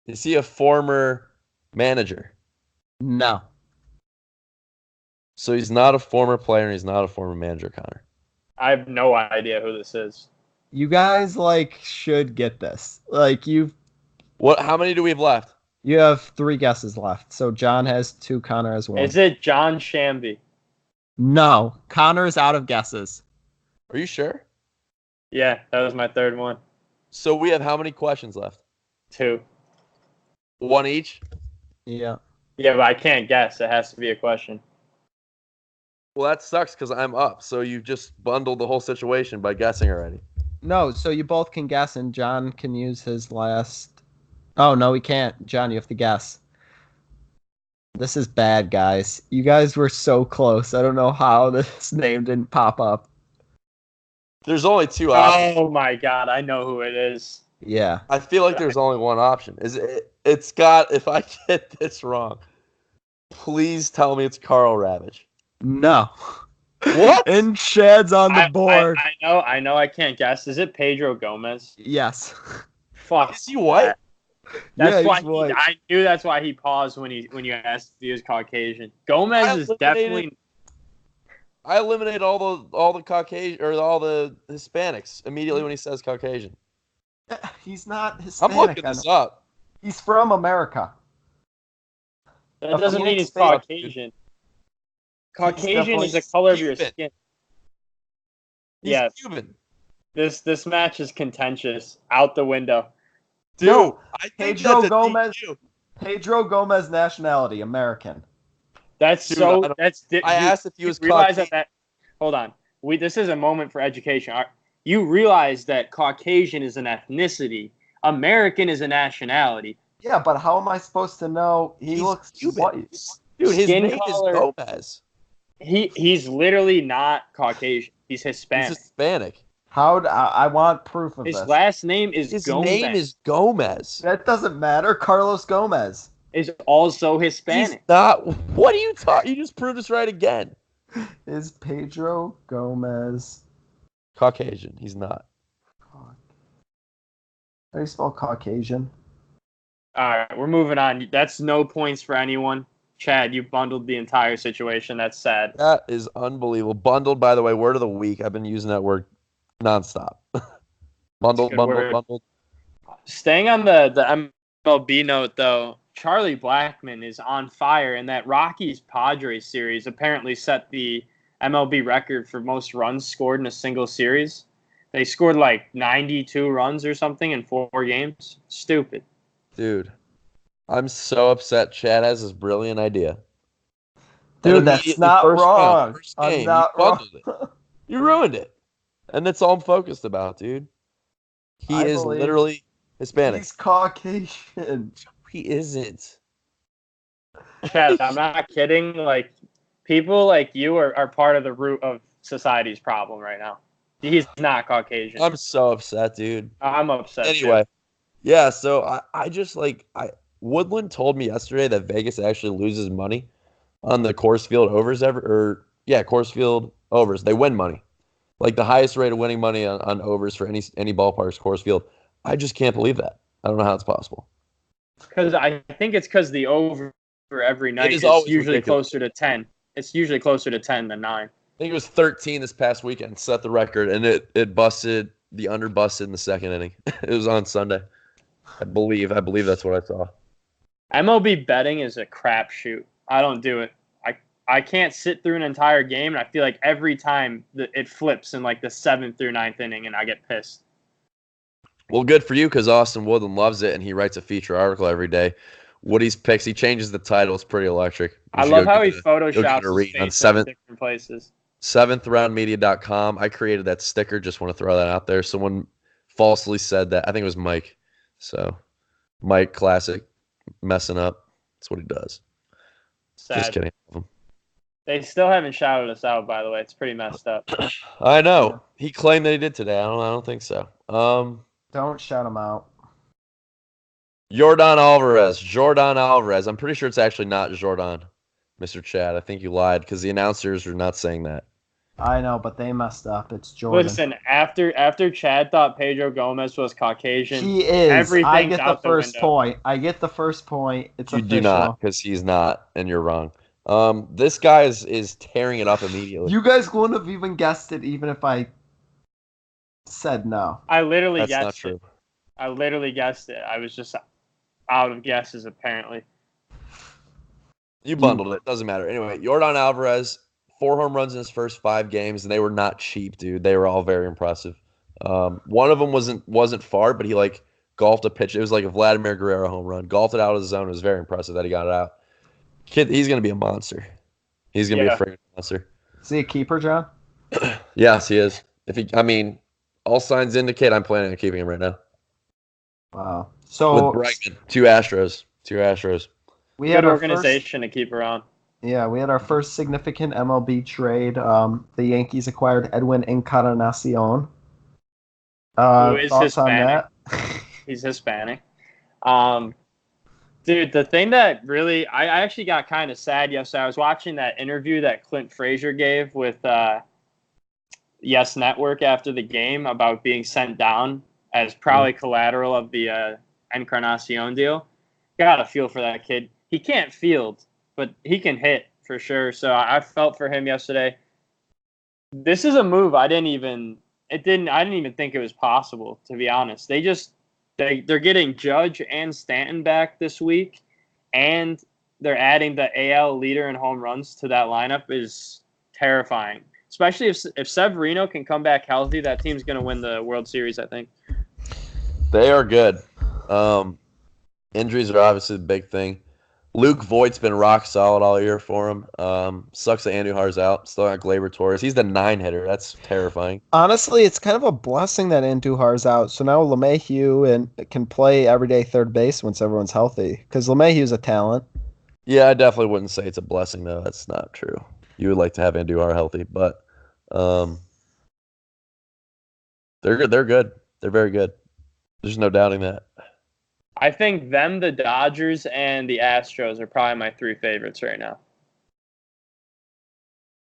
D: Is he a former manager?
A: No.
D: So he's not a former player and he's not a former manager, Connor.
B: I have no idea who this is.
A: You guys should get this.
D: How many do we have left?
A: You have 3 guesses left. So John has 2, Connor has 1.
B: Is it John Shamby?
A: No. Connor is out of guesses.
D: Are you sure?
B: Yeah, that was my third one.
D: So we have how many questions left?
B: 2.
D: 1 each?
A: Yeah.
B: Yeah, but I can't guess. It has to be a question.
D: Well, that sucks because I'm up. So you just bundled the whole situation by guessing already.
A: No, so you both can guess and John can use his last. Oh, no, he can't. John, you have to guess. This is bad, guys. You guys were so close. I don't know how this name didn't pop up.
D: There's only 2 options.
B: Oh my God, I know who it is.
A: Yeah.
D: I feel like there's only one option. It's got, if I get this wrong, please tell me it's Carl Ravage.
A: No.
D: What?
A: And Chad's on the board.
B: I know I can't guess. Is it Pedro Gomez?
A: Yes.
B: Fuck.
D: Is he white?
B: That's
A: Yeah,
B: why
A: he's white.
B: I knew that's why he paused when you asked if he was Caucasian. Gomez is definitely.
D: I eliminate all the Caucasian or all the Hispanics immediately when he says Caucasian.
A: He's not Hispanic.
D: I'm looking this up.
A: He's from America.
B: That doesn't mean he's
D: United States.
B: Caucasian. Caucasian
A: definitely
B: is the color of your
D: Cuban.
B: skin.
D: He's
B: Yeah.
D: Cuban.
B: This match is contentious. Out the window.
D: Dude,
A: No,
D: I think
A: Pedro
D: that's a
A: Gomez.
D: DQ.
A: Pedro Gomez nationality, American.
B: That's
D: Dude,
B: so. That's.
D: I asked if he was
B: realize
D: Caucasian.
B: that. Hold on. This is a moment for education. You realize that Caucasian is an ethnicity. American is a nationality.
A: Yeah, but how am I supposed to know he
D: He's
A: looks
D: Cuban.
A: white?
D: Dude, his
B: Skin
D: name
B: color.
D: is Gomez.
B: He's literally not Caucasian. He's Hispanic.
D: He's Hispanic.
A: I want proof of
B: His
A: this.
B: last name is
D: His
B: Gomez.
D: name is Gomez.
A: That doesn't matter. Carlos Gomez
B: is also
D: He's
B: Hispanic.
D: not. What are you talking? You just proved us right again.
A: is Pedro Gomez.
D: Caucasian. He's not.
A: How do you spell Caucasian?
B: All right, we're moving on. That's no points for anyone. Chad, you bundled the entire situation. That's sad.
D: That is unbelievable. Bundled, by the way, word of the week. I've been using that word nonstop. Bundled,
B: Good
D: bundled,
B: word.
D: bundled.
B: Staying on the MLB note, though, Charlie Blackmon is on fire, and that Rockies-Padres series apparently set the MLB record for most runs scored in a single series. They scored like 92 runs or something in 4 games. Stupid.
D: Dude, I'm so upset. Chad has this brilliant idea.
A: Dude,
D: And
A: that's
D: immediately
A: not
D: first
A: wrong.
D: round, first
A: I'm
D: game,
A: not
D: you bundled
A: wrong.
D: it. You ruined it. And that's all I'm focused about, dude. He
A: I
D: is
A: believe
D: literally Hispanic.
A: He's Caucasian.
D: He isn't.
B: Chad, I'm not kidding. Like, people like you are part of the root of society's problem right now. He's not Caucasian.
D: I'm so upset, dude.
B: I'm upset.
D: Anyway, yeah, so I just Woodland told me yesterday that Vegas actually loses money on the Coors Field overs Coors Field overs. They win money. Like the highest rate of winning money on overs for any ballparks, Coors Field. I just can't believe that. I don't know how it's possible.
B: Because I think it's because the over every night
D: is
B: is
D: always
B: usually
D: ridiculous.
B: closer to 10. It's usually closer to 10 than 9.
D: I think it was 13 this past weekend, set the record, and it busted the under busted in the second inning. It was on Sunday. I believe that's what I saw.
B: MLB betting is a crapshoot. I don't do it. I can't sit through an entire game, and I feel like every time it flips in like the 7th through 9th inning, and I get pissed.
D: Well, good for you because Austin Woodland loves it, and he writes a feature article every day. Woody's picks. He changes the title. It's pretty electric. You
B: I
D: should
B: love
D: go
B: how
D: give
B: he
D: it a
B: photoshops his
D: read on
B: face in different places.
D: 7throundmedia.com. I created that sticker. Just want to throw that out there. Someone falsely said that. I think it was Mike. So, Mike, classic, messing up. That's what he does.
B: Sad.
D: Just kidding.
B: They still haven't shouted us out, by the way. It's pretty messed up.
D: I know. He claimed that he did today. I don't think so.
A: Don't shout him out.
D: Jordan Alvarez. I'm pretty sure it's actually not Jordan, Mr. Chad. I think you lied because the announcers are not saying that.
A: I know, but they messed up. It's Jordan.
B: Listen, after Chad thought Pedro Gomez was Caucasian,
A: He is.
B: everything's
A: I get the
B: out
A: first
B: window.
A: point. I get the first point. It's
D: You
A: official.
D: do not, because he's not, and you're wrong. This guy is tearing it up immediately.
A: You guys wouldn't have even guessed it even if I said no.
B: I literally
D: That's not
B: guessed
D: true.
B: it. I literally guessed it. I was just out of guesses, apparently.
D: You bundled it. Doesn't matter. Anyway, Yordan Alvarez, 4 home runs in his first 5 games, and they were not cheap, dude. They were all very impressive. One of them wasn't far, but he like golfed a pitch. It was like a Vladimir Guerrero home run. Golfed it out of the zone. It was very impressive that he got it out. Kid, he's gonna be a monster. He's gonna be a freaking monster.
A: Is he a keeper, John?
D: Yes, he is. All signs indicate I'm planning on keeping him right now.
A: Wow. So
D: With Bregman, 2 Astros.
A: we
B: Good
A: had our
B: organization to keep around.
A: we had our first significant MLB trade. The Yankees acquired Edwin Encarnacion.
B: Who is
A: Thoughts on
B: Hispanic.
A: that?
B: He's Hispanic. Dude, the thing that really I actually got kind of sad yesterday. I was watching that interview that Clint Frazier gave with Yes Network after the game about being sent down as probably collateral of the Encarnacion deal. Got a feel for that kid. He can't field, but he can hit for sure. So I felt for him yesterday. This is a move I didn't even think it was possible, to be honest. They're getting Judge and Stanton back this week, and they're adding the AL leader in home runs to that lineup is terrifying. Especially if Severino can come back healthy, that team's going to win the World Series, I think.
D: They are good. Injuries are obviously the big thing. Luke Voigt's been rock solid all year for him. Sucks that Andujar's out. Still got Gleyber Torres. He's the 9-hitter. That's terrifying.
A: Honestly, it's kind of a blessing that Andujar's out. So now LeMahieu can play everyday third base once everyone's healthy. Because LeMahieu's a talent.
D: Yeah, I definitely wouldn't say it's a blessing, though. That's not true. You would like to have Andujar healthy, but they're good. They're good. They're very good. There's no doubting that.
B: I think the Dodgers, and the Astros are probably my 3 favorites right now.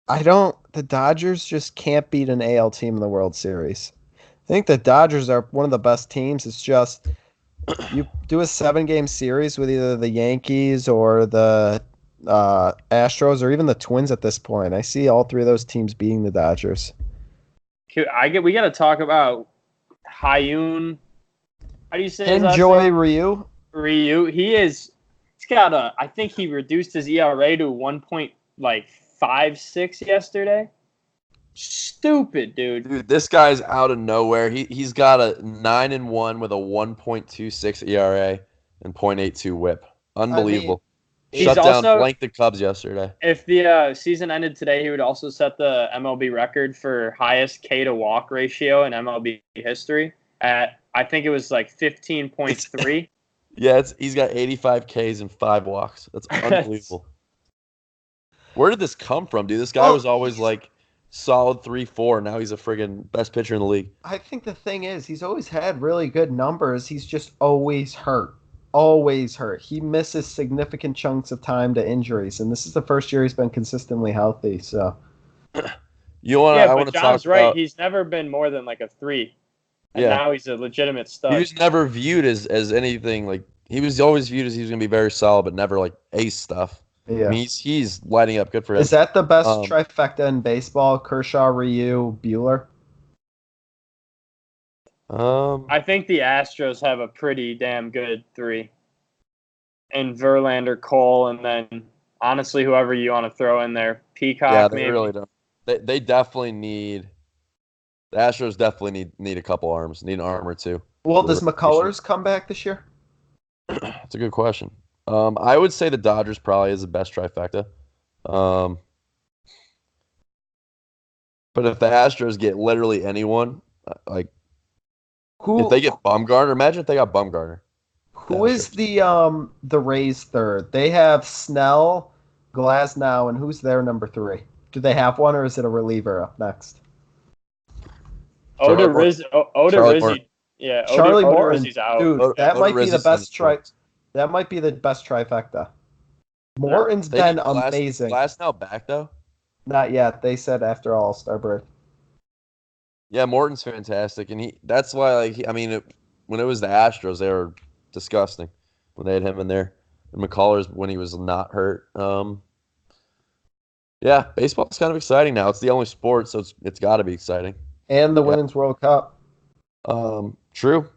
A: The Dodgers just can't beat an AL team in the World Series. I think the Dodgers are one of the best teams. It's just you do a 7-game series with either the Yankees or the Astros or even the Twins at this point. I see all 3 of those teams beating the Dodgers.
B: We got to talk about Hyun. How do you say his last
A: Enjoy
B: name?
A: Ryu.
B: He's got I think he reduced his ERA to 1.56 yesterday. Stupid, dude.
D: Dude, this guy's out of nowhere. He's got a 9-1 with a 1.26 ERA and .82 WHIP. Unbelievable. Shut down, blanked the Cubs yesterday.
B: If the season ended today, he would also set the MLB record for highest K to walk ratio in MLB history at, I think it was like 15.3.
D: Yeah, he's got 85 Ks and 5 walks. That's unbelievable. Where did this come from, dude? This guy was always like solid 3-4. Now he's a friggin' best pitcher in the league.
A: I think the thing is, he's always had really good numbers. He's just always hurt. Always hurt. He misses significant chunks of time to injuries, and this is the first year he's been consistently healthy. So,
B: But John's right.
D: about,
B: he's never been more than like a 3. And
D: yeah.
B: now he's a legitimate stud.
D: He was never viewed as anything like he was always viewed as he was going to be very solid, but never like ace stuff.
A: yeah.
D: I mean, he's lighting up. Good for him.
A: Is that the best trifecta in baseball? Kershaw, Ryu, Bueller?
B: I think the Astros have a pretty damn good 3. And Verlander, Cole, and then honestly, whoever you want to throw in there, Peacock.
D: Yeah, they
B: maybe.
D: really don't. They definitely need. The Astros definitely need a couple arms. Need an arm or 2.
A: Well, does McCullers come back this year?
D: That's a good question. I would say the Dodgers probably is the best trifecta. But if the Astros get literally anyone, like if they get Bumgarner, imagine if they got Bumgarner.
A: Who is the Rays third? They have Snell, Glasnow, and who's their number 3? Do they have one, or is it a reliever up next?
B: Oda Rizzi. Yeah,
A: Charlie Morton.
B: Rizzi's out.
A: Dude, that might be the best
D: That
A: might be the best trifecta. Morton's been amazing.
D: Glasnow back though.
A: Not yet. They said after All-Star break.
D: Yeah, Morton's fantastic, and that's why when it was the Astros, they were disgusting when they had him in there. And McCullers when he was not hurt. Yeah, baseball's kind of exciting now. It's the only sport, so it's got to be exciting.
A: And the
D: Yeah.
A: Women's World Cup.
D: True.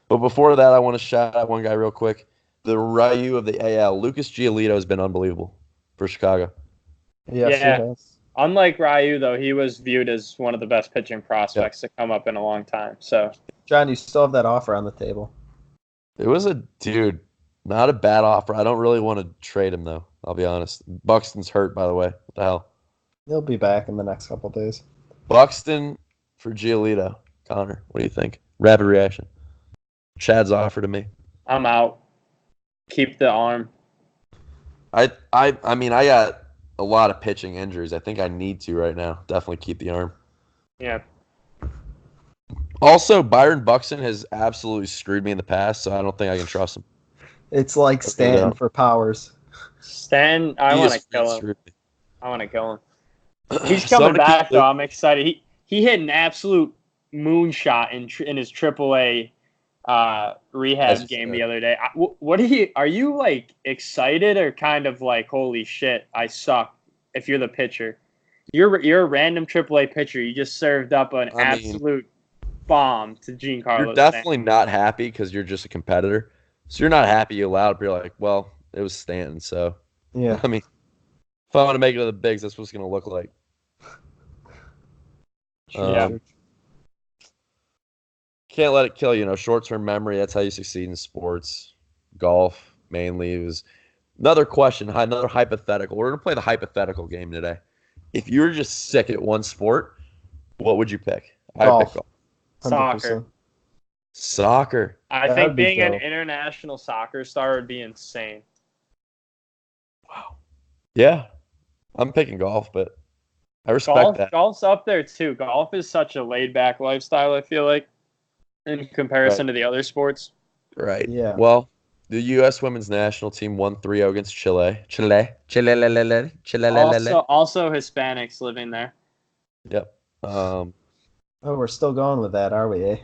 D: But before that, I want to shout out one guy real quick. The Ryu of the AL, Lucas Giolito, has been unbelievable for Chicago.
A: Yes,
B: Yeah.
A: he has.
B: Unlike Ryu, though, he was viewed as one of the best pitching prospects to come up in a long time. So,
A: John, you still have that offer on the table.
D: It was not a bad offer. I don't really want to trade him, though. I'll be honest. Buxton's hurt, by the way. What the hell?
A: He'll be back in the next couple of days.
D: Buxton for Giolito. Connor, what do you think? Rapid reaction. Chad's offer to me.
B: I'm out. Keep the arm.
D: I got a lot of pitching injuries. I think I need to right now. Definitely keep the arm.
B: Yeah.
D: Also, Byron Buxton has absolutely screwed me in the past, so I don't think I can trust him.
A: It's like Stanton for Powers.
B: Stan, I
D: He
B: want to
D: just
B: kill him.
D: screwed me.
B: I want to kill him. He's
D: So I'm
B: coming
D: gonna
B: back,
D: keep
B: though. I'm excited. He hit an absolute moonshot in his AAA rehab
D: As you
B: game
D: said.
B: the other day. Are you like excited or kind of like, holy shit, I suck if you're the pitcher? You're a random AAA pitcher. You just served up an absolute bomb to Giancarlo.
D: You're definitely not happy because you're just a competitor. So you're not happy you allowed, but you're like, well, it was Stanton, so
A: Yeah.
D: I mean, if I want to make it to the bigs, that's what it's gonna look like.
B: Yeah.
D: Can't let it kill you. Short-term memory. That's how you succeed in sports. Golf mainly. It was another question, another hypothetical. We're gonna play the hypothetical game today. If you were just sick at one sport, what would you pick? I
A: Golf.
D: pick golf.
B: Soccer.
A: 100%.
D: Soccer.
B: I
A: That'd
B: think
A: be
B: being an
A: dope.
B: international soccer star would be insane.
D: Wow. Yeah, I'm picking golf, but I respect that.
B: Golf's up there too. Golf is such a laid back lifestyle, I feel like, in comparison to the other sports.
D: Right.
A: Yeah.
D: Well, the U.S. women's national team won 3-0 against Chile. Chile.
B: Also Hispanics living there.
D: Yep.
A: Oh, we're still going with that, are we? Eh?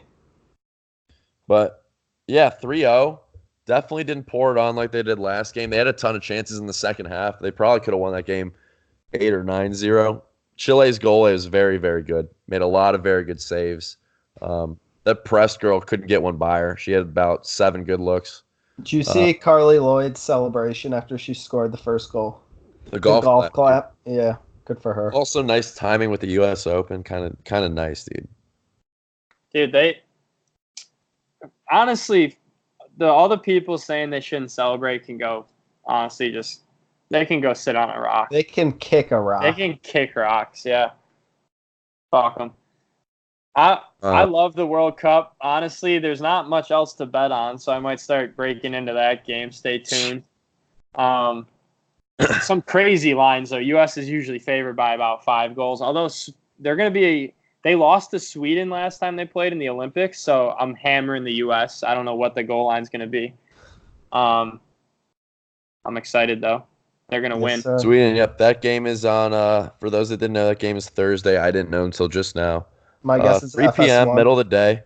D: But yeah, 3-0. Definitely didn't pour it on like they did last game. They had a ton of chances in the second half. They probably could have won that game 8 or 9-0. Chile's goalie was very, very good. Made a lot of very good saves. That press girl couldn't get one by her. She had about 7 good looks.
A: Did you see Carly Lloyd's celebration after she scored the first goal?
D: The
A: Good
D: golf
A: clap. Yeah, good for her.
D: Also, nice timing with the U.S. Open. Kind of nice, dude.
B: Dude, they honestly, all the people saying they shouldn't celebrate can go. Honestly, they can go sit on a rock.
A: They can kick a rock.
B: They can kick rocks. Yeah, fuck them. I love the World Cup. Honestly, there's not much else to bet on, so I might start breaking into that game. Stay tuned. Some crazy lines though. U.S. is usually favored by about 5 goals. Although they lost to Sweden last time they played in the Olympics, so I'm hammering the U.S. I don't know what the goal line's going to be. I'm excited though. They're going to win.
A: Sir.
D: Sweden, yep. That game is on, for those that didn't know, that game is Thursday. I didn't know until just now.
A: My guess is
D: 3 p.m.,
A: FS1.
D: middle of the day.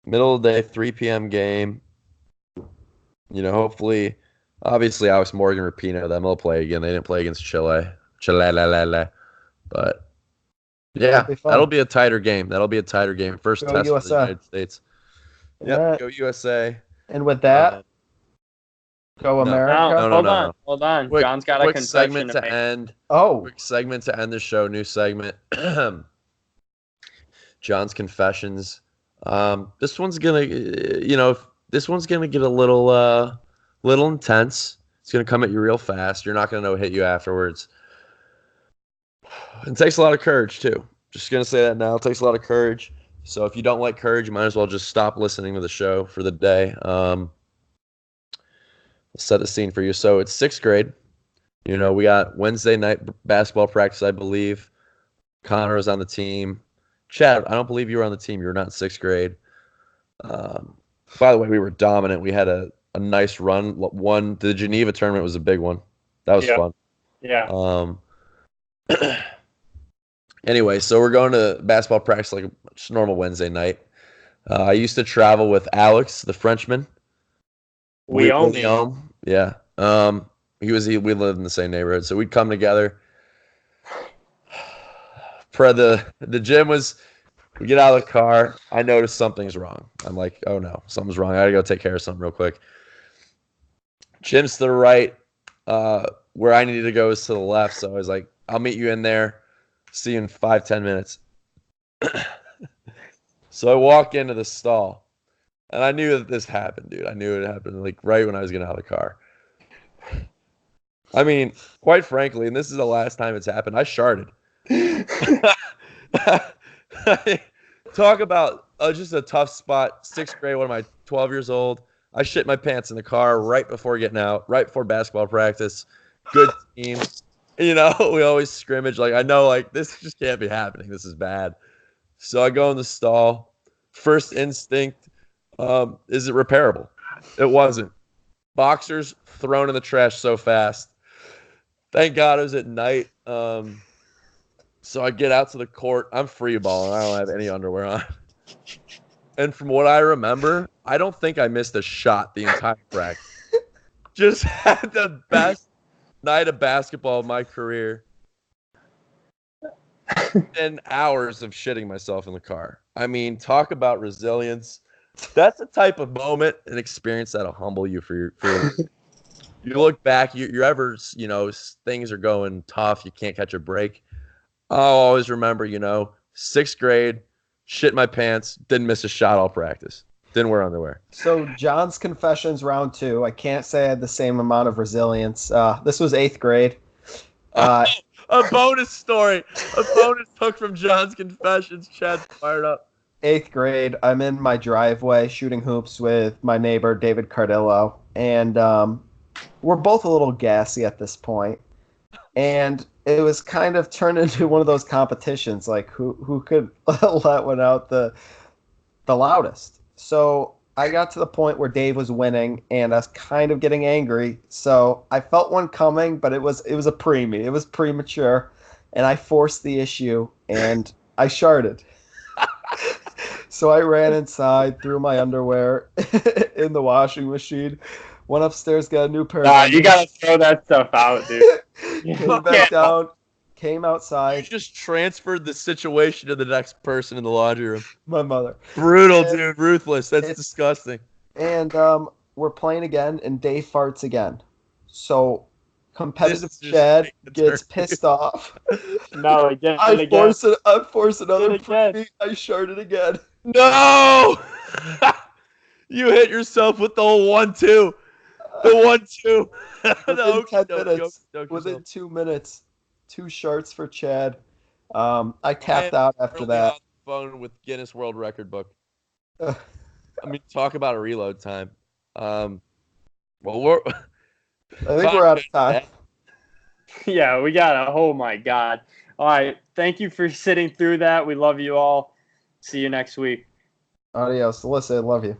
D: Middle of the day, 3 p.m. game. Hopefully, obviously, Alex Morgan, Rapinoe, them will play again. They didn't play against Chile. But, yeah, that'll be a tighter game. First
A: Go
D: test for
A: USA.
D: the United States. Yep,
A: Alright.
D: go USA.
A: And with that, go
D: no.
A: America.
D: No.
B: Hold on.
D: Quick-
B: John's got a
D: quick
B: confession
D: segment
B: to
D: to
B: make.
D: end.
A: Oh,
D: Quick segment to end the show. New segment. John's confessions. This one's gonna, this one's gonna get a little intense. It's gonna come at you real fast. You're not gonna know what hit you afterwards. It takes a lot of courage too. Just gonna say that now. It takes a lot of courage. So if you don't like courage, you might as well just stop listening to the show for the day. I'll set the scene for you. So it's 6th grade. We got Wednesday night basketball practice, I believe. Connor was on the team. Chad, I don't believe you were on the team. You were not in 6th grade. By the way, we were dominant. We had a nice run. The Geneva tournament was a big one. That was fun.
B: Yeah.
D: Anyway, so we're going to basketball practice like a just normal Wednesday night. I used to travel with Alex, the Frenchman.
B: Wyoming.
D: Yeah. We lived in the same neighborhood, so we'd come together. The gym was. We get out of the car. I notice something's wrong. I'm like, oh no, something's wrong. I gotta go take care of something real quick. Gym's to the right. Where I needed to go is to the left. So I was like, I'll meet you in there. See you in 5-10 minutes. So I walk into the stall, and I knew that this happened, dude. I knew it happened like right when I was getting out of the car. I mean, quite frankly, and this is the last time it's happened, I sharted. Talk about just a tough spot. 6th grade, what am I, 12 years old? I shit my pants in the car right before getting out, right before basketball practice. Good team. We always scrimmage. Like, I know, like, this just can't be happening. This is bad. So I go in the stall. First instinct, is it repairable? It wasn't. Boxers thrown in the trash so fast. Thank God it was at night. So I get out to the court. I'm free balling. I don't have any underwear on. And from what I remember, I don't think I missed a shot the entire practice. Just had the best night of basketball of my career. And hours of shitting myself in the car. I mean, talk about resilience. That's the type of moment and experience that'll humble you for you look back, you're ever, things are going tough, you can't catch a break. I'll always remember, 6th grade, shit my pants, didn't miss a shot all practice. Didn't wear underwear.
A: So John's confessions round 2. I can't say I had the same amount of resilience. This was 8th grade.
D: A bonus story. A bonus hook from John's confessions. Chad's fired up.
A: 8th grade, I'm in my driveway shooting hoops with my neighbor, David Cardillo. And we're both a little gassy at this point. And it was kind of turned into one of those competitions, like who could let one out the loudest. So I got to the point where Dave was winning, and I was kind of getting angry. So I felt one coming, but it was a preemie. It was premature, and I forced the issue, and I sharted. So I ran inside, threw my underwear in the washing machine, went upstairs, got a new pair of underwear.
B: You gotta throw that stuff out, dude.
A: Came back down, came outside.
D: You just transferred the situation to the next person in the laundry room.
A: My mother.
D: Brutal, dude. Ruthless. That's disgusting.
A: And we're playing again, and Dave farts again. So competitive Chad gets pissed off.
B: No, again.
A: I force another preemie. I sharted again.
D: No! You hit yourself with the whole 1-2. The 1-2.
A: Within 2 minutes, 2 sharts for Chad. I tapped out after that.
D: On the phone with Guinness World Record book. I mean, talk about a reload time. I think
A: we're out of time.
B: Yeah, we got a. Oh my God! All right, thank you for sitting through that. We love you all. See you next week.
A: Adios. Alyssa, I love you.